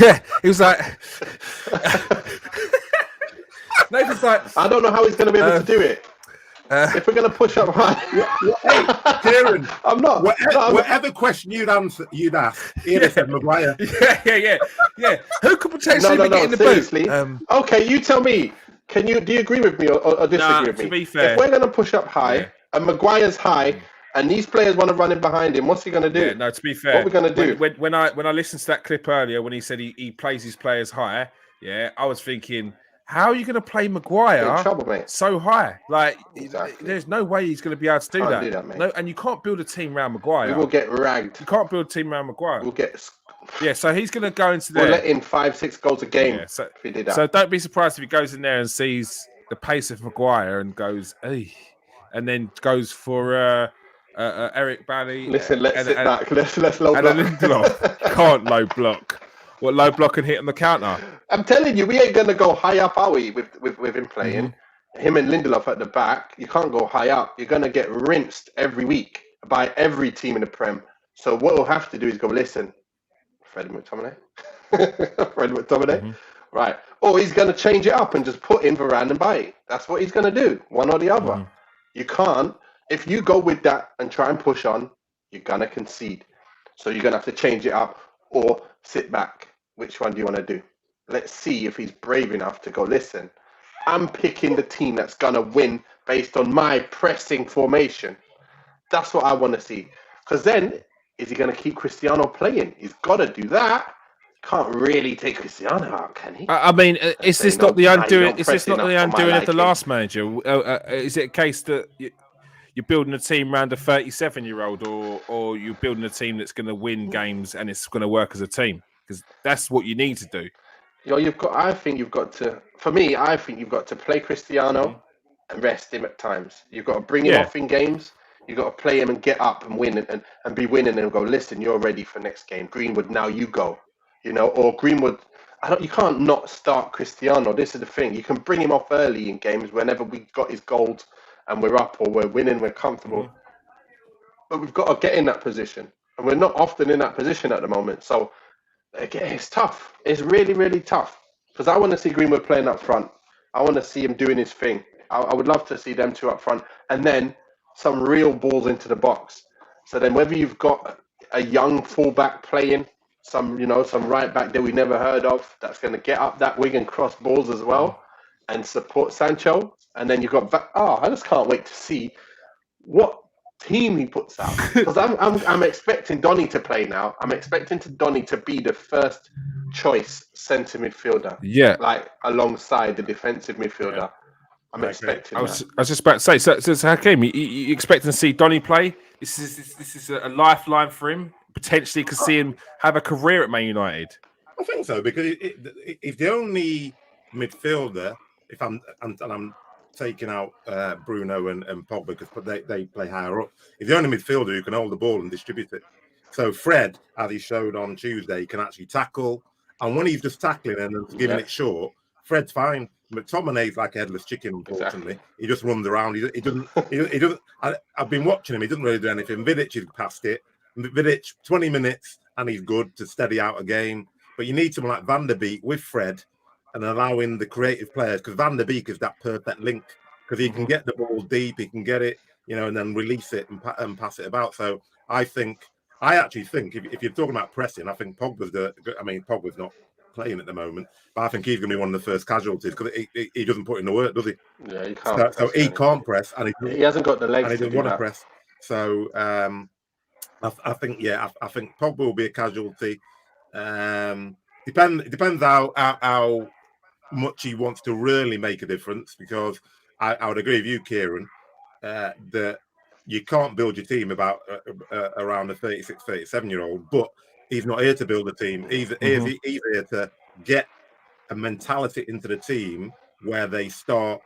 Yeah, he was like. Nathan's like. I don't know how he's going to be able to do it. If we're going to push up high, hey, Kieron, I'm not. Whatever question you'd ask, he'd have said Maguire. Yeah. Who could potentially be getting the seriously. boot? Okay, you tell me. Do you agree with me or disagree with me? To be fair, if we're going to push up high and Maguire's high, and these players want to run in behind him, what's he going to do? Yeah, no, to be fair, what are we going to do? When I listened to that clip earlier, when he said he plays his players high, I was thinking, how are you going to play Maguire so high? Like, there's no way he's going to be able to do that. Mate. No, and you can't build a team around Maguire. We will get ragged. You can't build a team around Maguire. We'll get. Yeah, so he's going to go into there. We'll let in 5-6 goals a game. Yeah, so, if he did that. So don't be surprised if he goes in there and sees the pace of Maguire and goes, "Hey," and then goes for Eric Bailly. Listen, let's sit back. Let's low block. And Lindelof can't low block. What, low block and hit on the counter? I'm telling you, we ain't gonna go high up, are we? With him playing, him and Lindelof at the back, you can't go high up. You're gonna get rinsed every week by every team in the Prem. So what we'll have to do is go, listen, Fred McTominay, right? Or he's going to change it up and just put in Varane and Bailly. That's what he's going to do, one or the other. You can't. If you go with that and try and push on, you're going to concede. So you're going to have to change it up or sit back. Which one do you want to do? Let's see if he's brave enough to go, listen, I'm picking the team that's going to win based on my pressing formation. That's what I want to see. Because then, is he going to keep Cristiano playing? He's got to do that. Can't really take Cristiano out, can he? I mean, is this not the undoing? Is this not the undoing of the last manager? Is it a case that you're building a team around a 37-year-old, or you're building a team that's going to win games and it's going to work as a team? Because that's what you need to do. I think you've got to play Cristiano and rest him at times. You've got to bring him off in games. You've got to play him and get up and win and be winning and go, listen, you're ready for next game. Greenwood, now you go. Or Greenwood, you can't not start Cristiano. This is the thing. You can bring him off early in games whenever we got his goals and we're up or we're winning, we're comfortable. But we've got to get in that position. And we're not often in that position at the moment. So, again, it's tough. It's really, really tough. Because I want to see Greenwood playing up front. I want to see him doing his thing. I would love to see them two up front. And then some real balls into the box. So then whether you've got a young fullback playing, some right back that we never heard of that's going to get up that wing and cross balls as well and support Sancho. And then you've got I just can't wait to see what team he puts out. Because I'm expecting Donny to play now. I'm expecting Donny to be the first choice centre midfielder. Yeah. Like alongside the defensive midfielder. Yeah. I'm expecting I was just about to say, so Hakeem, you expecting to see Donny play? This is a lifeline for him. Potentially could see him have a career at Man United. I think so, because if the only midfielder, if I'm taking out Bruno and Pogba because they play higher up, if the only midfielder who can hold the ball and distribute it. So Fred, as he showed on Tuesday, can actually tackle, and when he's just tackling and giving it short, Fred's fine. McTominay's like a headless chicken, unfortunately. Exactly. He just runs around. He doesn't. I've been watching him. He doesn't really do anything. Vidic is past it. Vidic, 20 minutes, and he's good to steady out a game. But you need someone like Van der Beek with Fred and allowing the creative players, because Van der Beek is that perfect link, because he can get the ball deep, he can get it, and then release it and pass it about. So I actually think if you're talking about pressing, I think Pogba's not playing at the moment, but I think he's going to be one of the first casualties because he doesn't put in the work, does he? Yeah, he can't. So he can't press, and he hasn't got the legs, and he doesn't want to press. So I think Pogba will be a casualty. Depends how much he wants to really make a difference, because I would agree with you, Kieran, that you can't build your team around a 36, 37-year-old, but he's not here to build a team. He's here to get a mentality into the team where they start.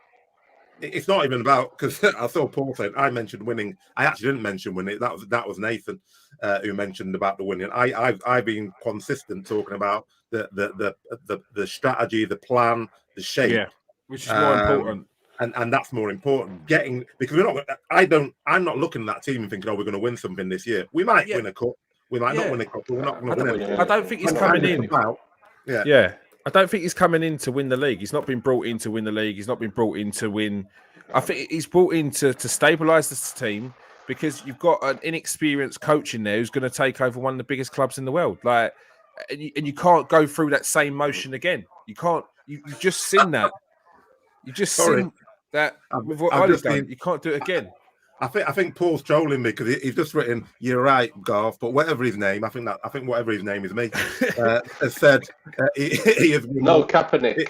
It's not even about, because I saw Paul saying I mentioned winning. I actually didn't mention winning. That was Nathan who mentioned about the winning. I've been consistent talking about the strategy, the plan, the shape, which is more important. And that's more important. Because I'm not looking at that team and thinking, we're going to win something this year. We might win a cup. We might not win a cup, but we're not going to win anything. I don't think he's coming in. I don't think he's coming in to win the league. He's not been brought in to win the league. He's not been brought in to win. I think he's brought in to stabilise this team, because you've got an inexperienced coach in there who's going to take over one of the biggest clubs in the world. And you can't go through that same motion again. You can't. You've just seen that. You just seen that with what Ollie's done. You can't do it again. I think Paul's trolling me because he's just written, "You're right, Garth," but whatever his name, I think whatever his name is, me, has said he is Kaepernick.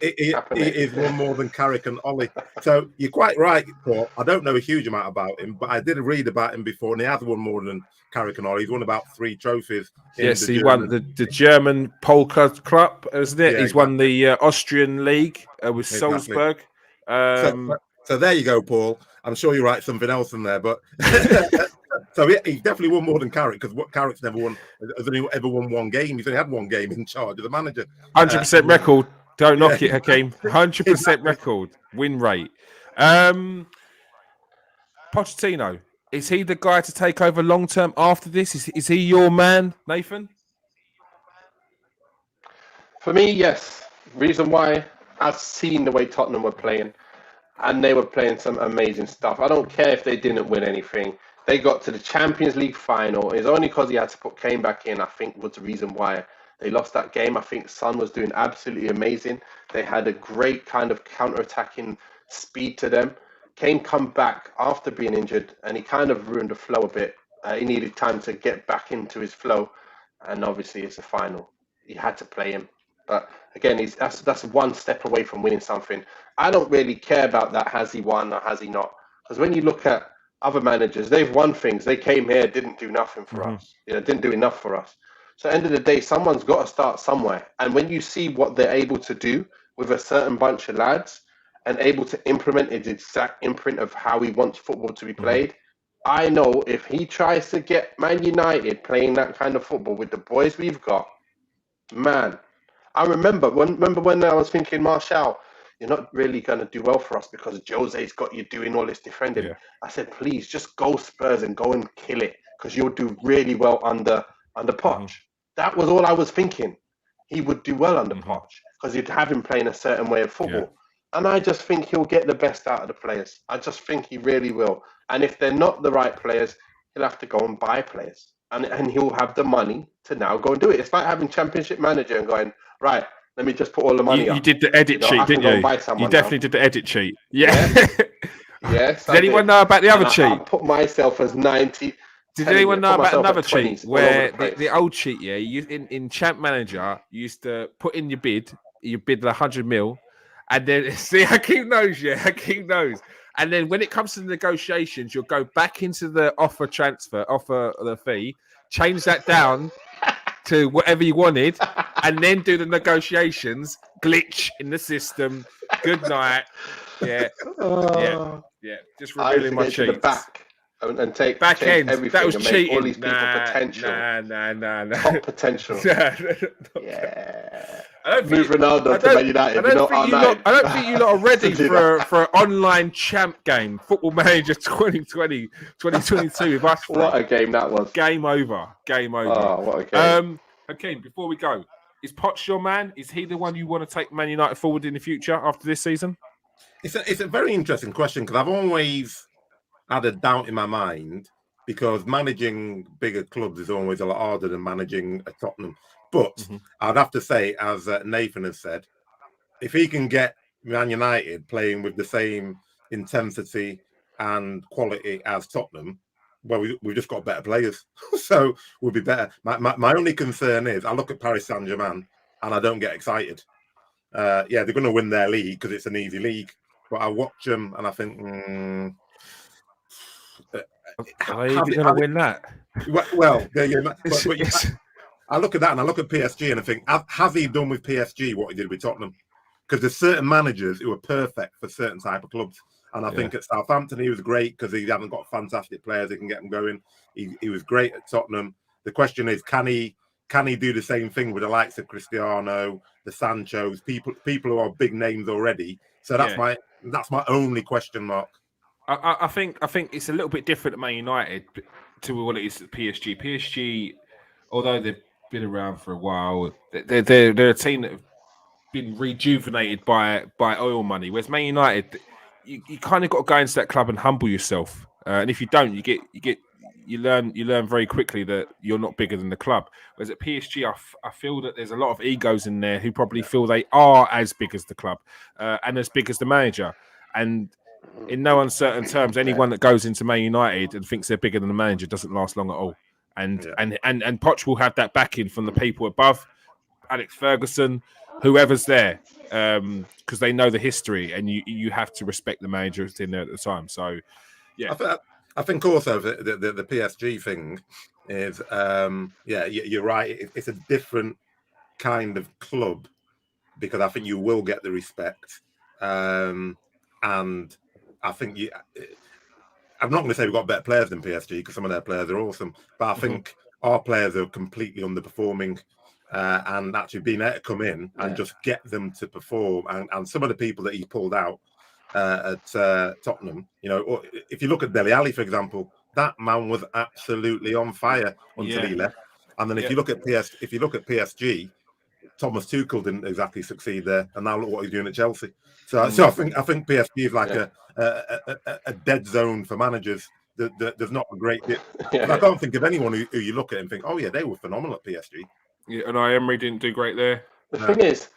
He is one more than Carrick and Ollie. So you're quite right, Paul. I don't know a huge amount about him, but I did read about him before, and he has won more than Carrick and Ollie. He's won about 3 trophies. Yes, he won the German Polka Club, isn't it? He's won the Austrian League with Salzburg. So there you go, Paul. I'm sure you write something else in there, but so he definitely won more than Carrick, because Carrick's never won. Has only ever won one game. He's only had one game in charge as a manager. 100% record. Don't knock it, Hakeem. 100% record win rate. Pochettino, is he the guy to take over long term after this? Is he your man, Nathan? For me, yes. Reason why, I've seen the way Tottenham were playing, and they were playing some amazing stuff. I don't care if they didn't win anything. They got to the Champions League final. It's only because he had to put Kane back in, I think, was the reason why they lost that game. I think Son was doing absolutely amazing. They had a great kind of counter-attacking speed to them. Kane come back after being injured, and he kind of ruined the flow a bit. He needed time to get back into his flow, and obviously it's a final. He had to play him. But again, that's one step away from winning something. I don't really care about that. Has he won or has he not? Because when you look at other managers, they've won things. They came here, didn't do nothing for us. Didn't do enough for us. So at the end of the day, someone's got to start somewhere. And when you see what they're able to do with a certain bunch of lads and able to implement his exact imprint of how he wants football to be played, I know if he tries to get Man United playing that kind of football with the boys we've got, man, I remember when I was thinking, Martial, you're not really going to do well for us because Jose's got you doing all this defending. Yeah. I said, please, just go Spurs and go and kill it because you'll do really well under Poch. That was all I was thinking. He would do well under Poch because you'd have him playing a certain way of football. Yeah. And I just think he'll get the best out of the players. I just think he really will. And if they're not the right players, he'll have to go and buy players. And he'll have the money to now go and do it. It's like having Championship manager and going, right, let me just put all the money up. You did the edit sheet, didn't you? You definitely did the edit sheet. Yeah. Yes. Did anyone know about the other cheat? I put myself as 90. Did anyone know about another cheat where the old cheat, in Champ Manager, you used to put in your bid 100 mil, and then, see, Hakeem knows. And then when it comes to the negotiations, you'll go back into the offer the fee, change that down to whatever you wanted, and then do the negotiations, glitch in the system. Good night. Yeah. Just revealing my cheats. Back and take back end. Everything. That was cheating. All these people potential. Nah. Top potential. Yeah. Move Ronaldo to Man United. I don't think you lot are ready for an online champ game. Football Manager 2020, 2022 with us. What a game that was. Game over. Oh, what a game. Okay, before we go, is Poch your man? Is he the one you want to take Man United forward in the future after this season? It's a very interesting question because I've always had a doubt in my mind because managing bigger clubs is always a lot harder than managing a Tottenham. But I'd have to say, as Nathan has said, if he can get Man United playing with the same intensity and quality as Tottenham, well, we've just got better players. So we'll be better. My only concern is I look at Paris Saint-Germain and I don't get excited. They're going to win their league because it's an easy league. But I watch them and I think, are you going to win that? Well, I look at that and I look at PSG and I think, has he done with PSG what he did with Tottenham? Because there's certain managers who are perfect for certain type of clubs. And I think at Southampton, he was great because he hasn't got fantastic players. He can get them going. He was great at Tottenham. The question is, can he do the same thing with the likes of Cristiano, the Sanchos, people who are big names already? So that's my only question mark. I think it's a little bit different at Man United to what it is at PSG. PSG, although they've been around for a while, they're a team that have been rejuvenated by oil money. Whereas Man United, you kind of got to go into that club and humble yourself. And if you don't, you learn very quickly that you're not bigger than the club. Whereas at PSG, I feel that there's a lot of egos in there who probably feel they are as big as the club and as big as the manager. And in no uncertain terms, anyone that goes into Man United and thinks they're bigger than the manager doesn't last long at all. And Poch will have that backing from the people above, Alex Ferguson, whoever's there, because they know the history, and you have to respect the manager who's in there at the time. So, yeah, I think also the PSG thing is, you're right. It's a different kind of club because I think you will get the respect, and I think I'm not going to say we've got better players than PSG because some of their players are awesome, but I think our players are completely underperforming. And actually being able to come in and just get them to perform, and some of the people that he pulled out at Tottenham, if you look at Dele Alli, for example, that man was absolutely on fire until he left. And then if you look at PSG, Thomas Tuchel didn't exactly succeed there, and now look what he's doing at Chelsea. So I think PSG is like a dead zone for managers. There's not a great bit. I don't think of anyone who you look at and think, oh yeah, they were phenomenal at PSG. Yeah, and Emery didn't do great there. The thing is,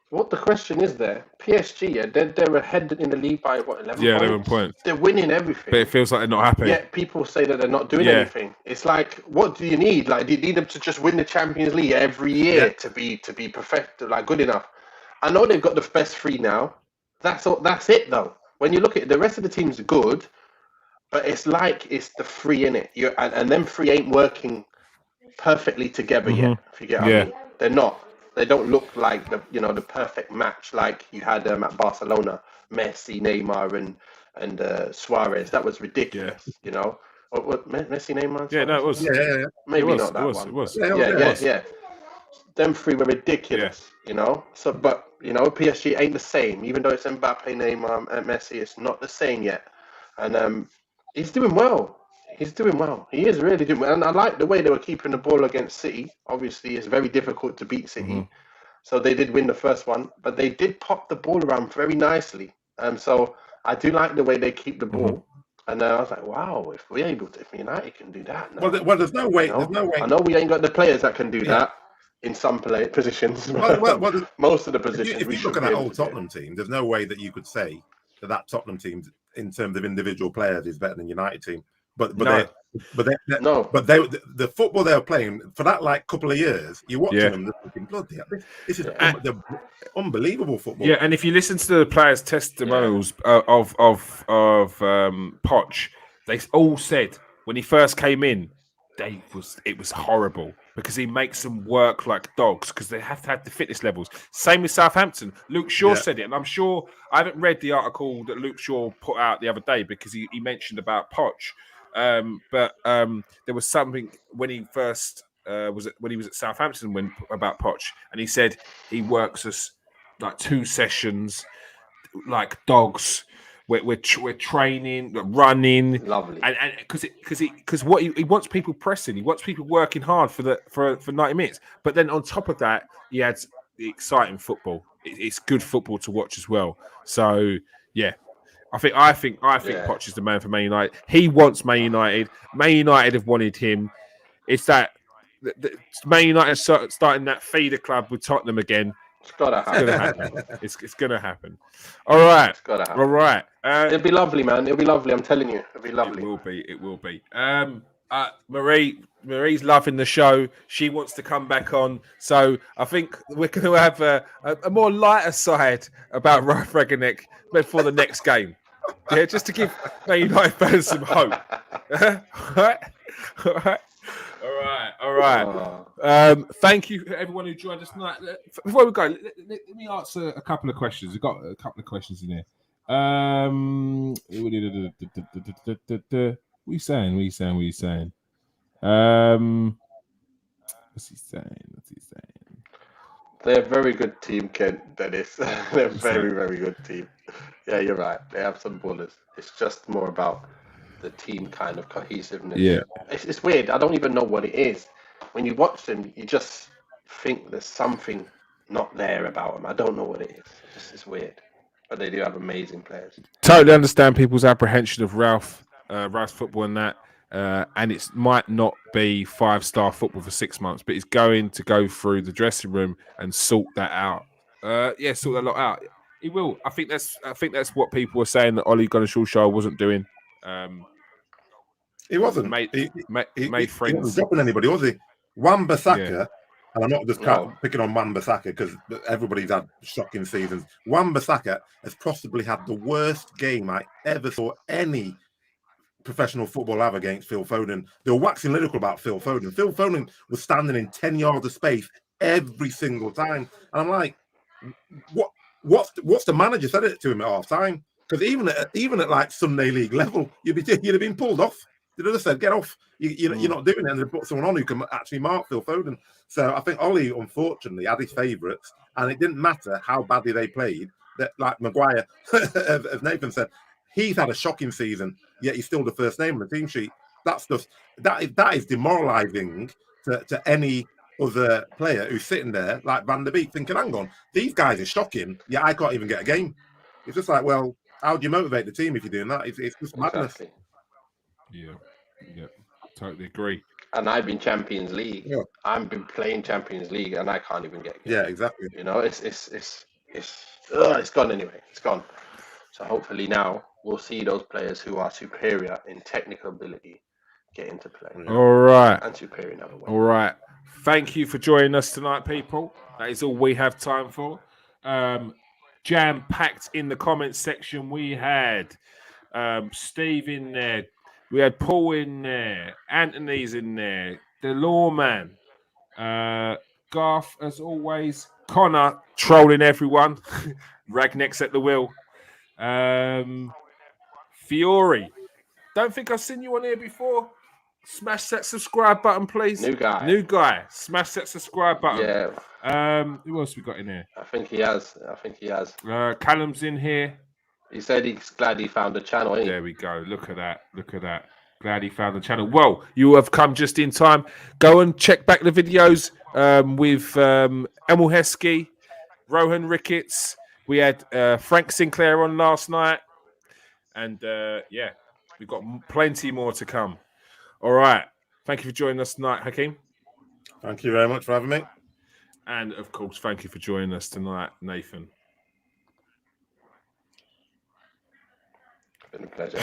what the question is there? PSG, they're ahead in the league by what, 11 points? 11 points. They're winning everything. But it feels like they're not happy. Yet people say that they're not doing anything. It's like, what do you need? Like, do you need them to just win the Champions League every year to be perfect, like good enough? I know they've got the best three now. That's it though. When you look at it, the rest of the team's good, but it's like it's the three in it. And them three ain't working perfectly together yet. If you get what I mean, they're not. They don't look like the perfect match like you had at Barcelona, Messi, Neymar, and Suarez. That was ridiculous. You know, what Messi, Neymar? Yeah, no, it was. Yeah. Maybe not that one. It was. Yeah. Them three were ridiculous. You know. So, but PSG ain't the same. Even though it's Mbappe, Neymar, and Messi, it's not the same yet. And he's doing well. He's doing well. He is really doing well. And I like the way they were keeping the ball against City. Obviously, it's very difficult to beat City. So they did win the first one, but they did pop the ball around very nicely. So I do like the way they keep the ball. And I was like, wow, if United can do that now. Well, there's no way. There's no way. I know we ain't got the players that can do that in some positions. Well, most of the positions. If you look at that old Tottenham team, there's no way that you could say that Tottenham team, in terms of individual players, is better than United team. But the football they were playing for that like couple of years, you're watching them. Bloody, this is unbelievable football. Yeah, and if you listen to the players' testimonials of Poch, they all said when he first came in, it was horrible because he makes them work like dogs because they have to have the fitness levels. Same with Southampton. Luke Shaw said it, and I'm sure I haven't read the article that Luke Shaw put out the other day because he mentioned about Poch. But there was something when he first when he was at Southampton about Poch, and he said he works us like 2 sessions like dogs. We're training, running, lovely, and because what he wants people pressing, he wants people working hard for 90 minutes. But then on top of that, he adds the exciting football. It's good football to watch as well. So yeah. I think Poch is the man for Man United. He wants Man United. Man United have wanted him. It's that Man United starting that feeder club with Tottenham again. It's gotta happen. It's gonna happen. All right. It's gotta happen. All right. It'll be lovely, man. It'll be lovely. I'm telling you, it'll be lovely. It will be. Marie's loving the show. She wants to come back on. So I think we're going to have a more lighter side about Ralf Rangnick before the next game. Yeah, just to give Man United fans some hope. All right. Thank you everyone who joined us tonight. Before we go, let me answer a couple of questions. We've got a couple of questions in here. What are you saying? What's he saying? They're a very good team, Ken. Dennis. They're a very, very good team. Yeah, you're right. They have some ballers. It's just more about the team kind of cohesiveness. Yeah. It's weird. I don't even know what it is. When you watch them, you just think there's something not there about them. I don't know what it is. It's weird. But they do have amazing players. Totally understand people's apprehension of Ralph's football and that. And it might not be 5-star football for 6 months, but he's going to go through the dressing room and sort that out. Sort that lot out. He will. I think that's what people were saying that Ole Gunnar Solskjaer wasn't doing. He wasn't. He made friends. He wasn't dropping anybody, was he? Wan-Bissaka, and I'm not just picking on Wan-Bissaka because everybody's had shocking seasons. Wan-Bissaka has possibly had the worst game I ever saw any professional football have against Phil Foden. They were waxing lyrical about Phil Foden. Phil Foden was standing in 10 yards of space every single time. And I'm like, what's the manager said it to him at half time? Because even at like Sunday League level, you'd have been pulled off. They'd have said, get off. You're not doing it. And they put someone on who can actually mark Phil Foden. So I think Ollie, unfortunately, had his favourites. And it didn't matter how badly they played. That, like Maguire, as Nathan said, he's had a shocking season, yet he's still the first name on the team sheet. That is demoralising to any other player who's sitting there like Van der Beek thinking, hang on, these guys are shocking. Yeah, I can't even get a game. It's just like, well, how do you motivate the team if you're doing that? It's just madness. Exactly. Yeah, totally agree. And I've been Champions League. Yeah. I've been playing Champions League, and I can't even get a game. Yeah, exactly. You know, it's gone anyway. It's gone. So hopefully now we'll see those players who are superior in technical ability get into play. All right. And superior in other ways. All right. Thank you for joining us tonight, people. That is all we have time for. Jam-packed in the comments section. We had Steve in there. We had Paul in there. Anthony's in there. The Lawman. Garth, as always. Connor trolling everyone. Ragneck's at the wheel. Fiore. Don't think I've seen you on here before. Smash that subscribe button, please. New guy. Smash that subscribe button. Yeah. Who else we got in here? I think he has. Callum's in here. He said he's glad he found the channel. There we go. Look at that. Glad he found the channel. Well, you have come just in time. Go and check back the videos with Emil Heskey, Rohan Ricketts. We had Frank Sinclair on last night. And we've got plenty more to come. All right. Thank you for joining us tonight, Hakeem. Thank you very much for having me. And, of course, thank you for joining us tonight, Nathan. It's been a pleasure.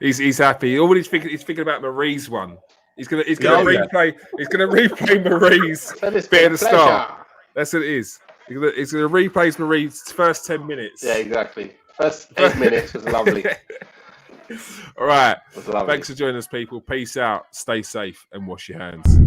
He's happy. All he's thinking about Marie's one. He's gonna replay Marie's bit at the start. That's what it is. He's gonna replay Marie's first 10 minutes. Yeah, exactly. First 8 minutes was lovely. All right. It was lovely. Thanks for joining us, people. Peace out. Stay safe and wash your hands.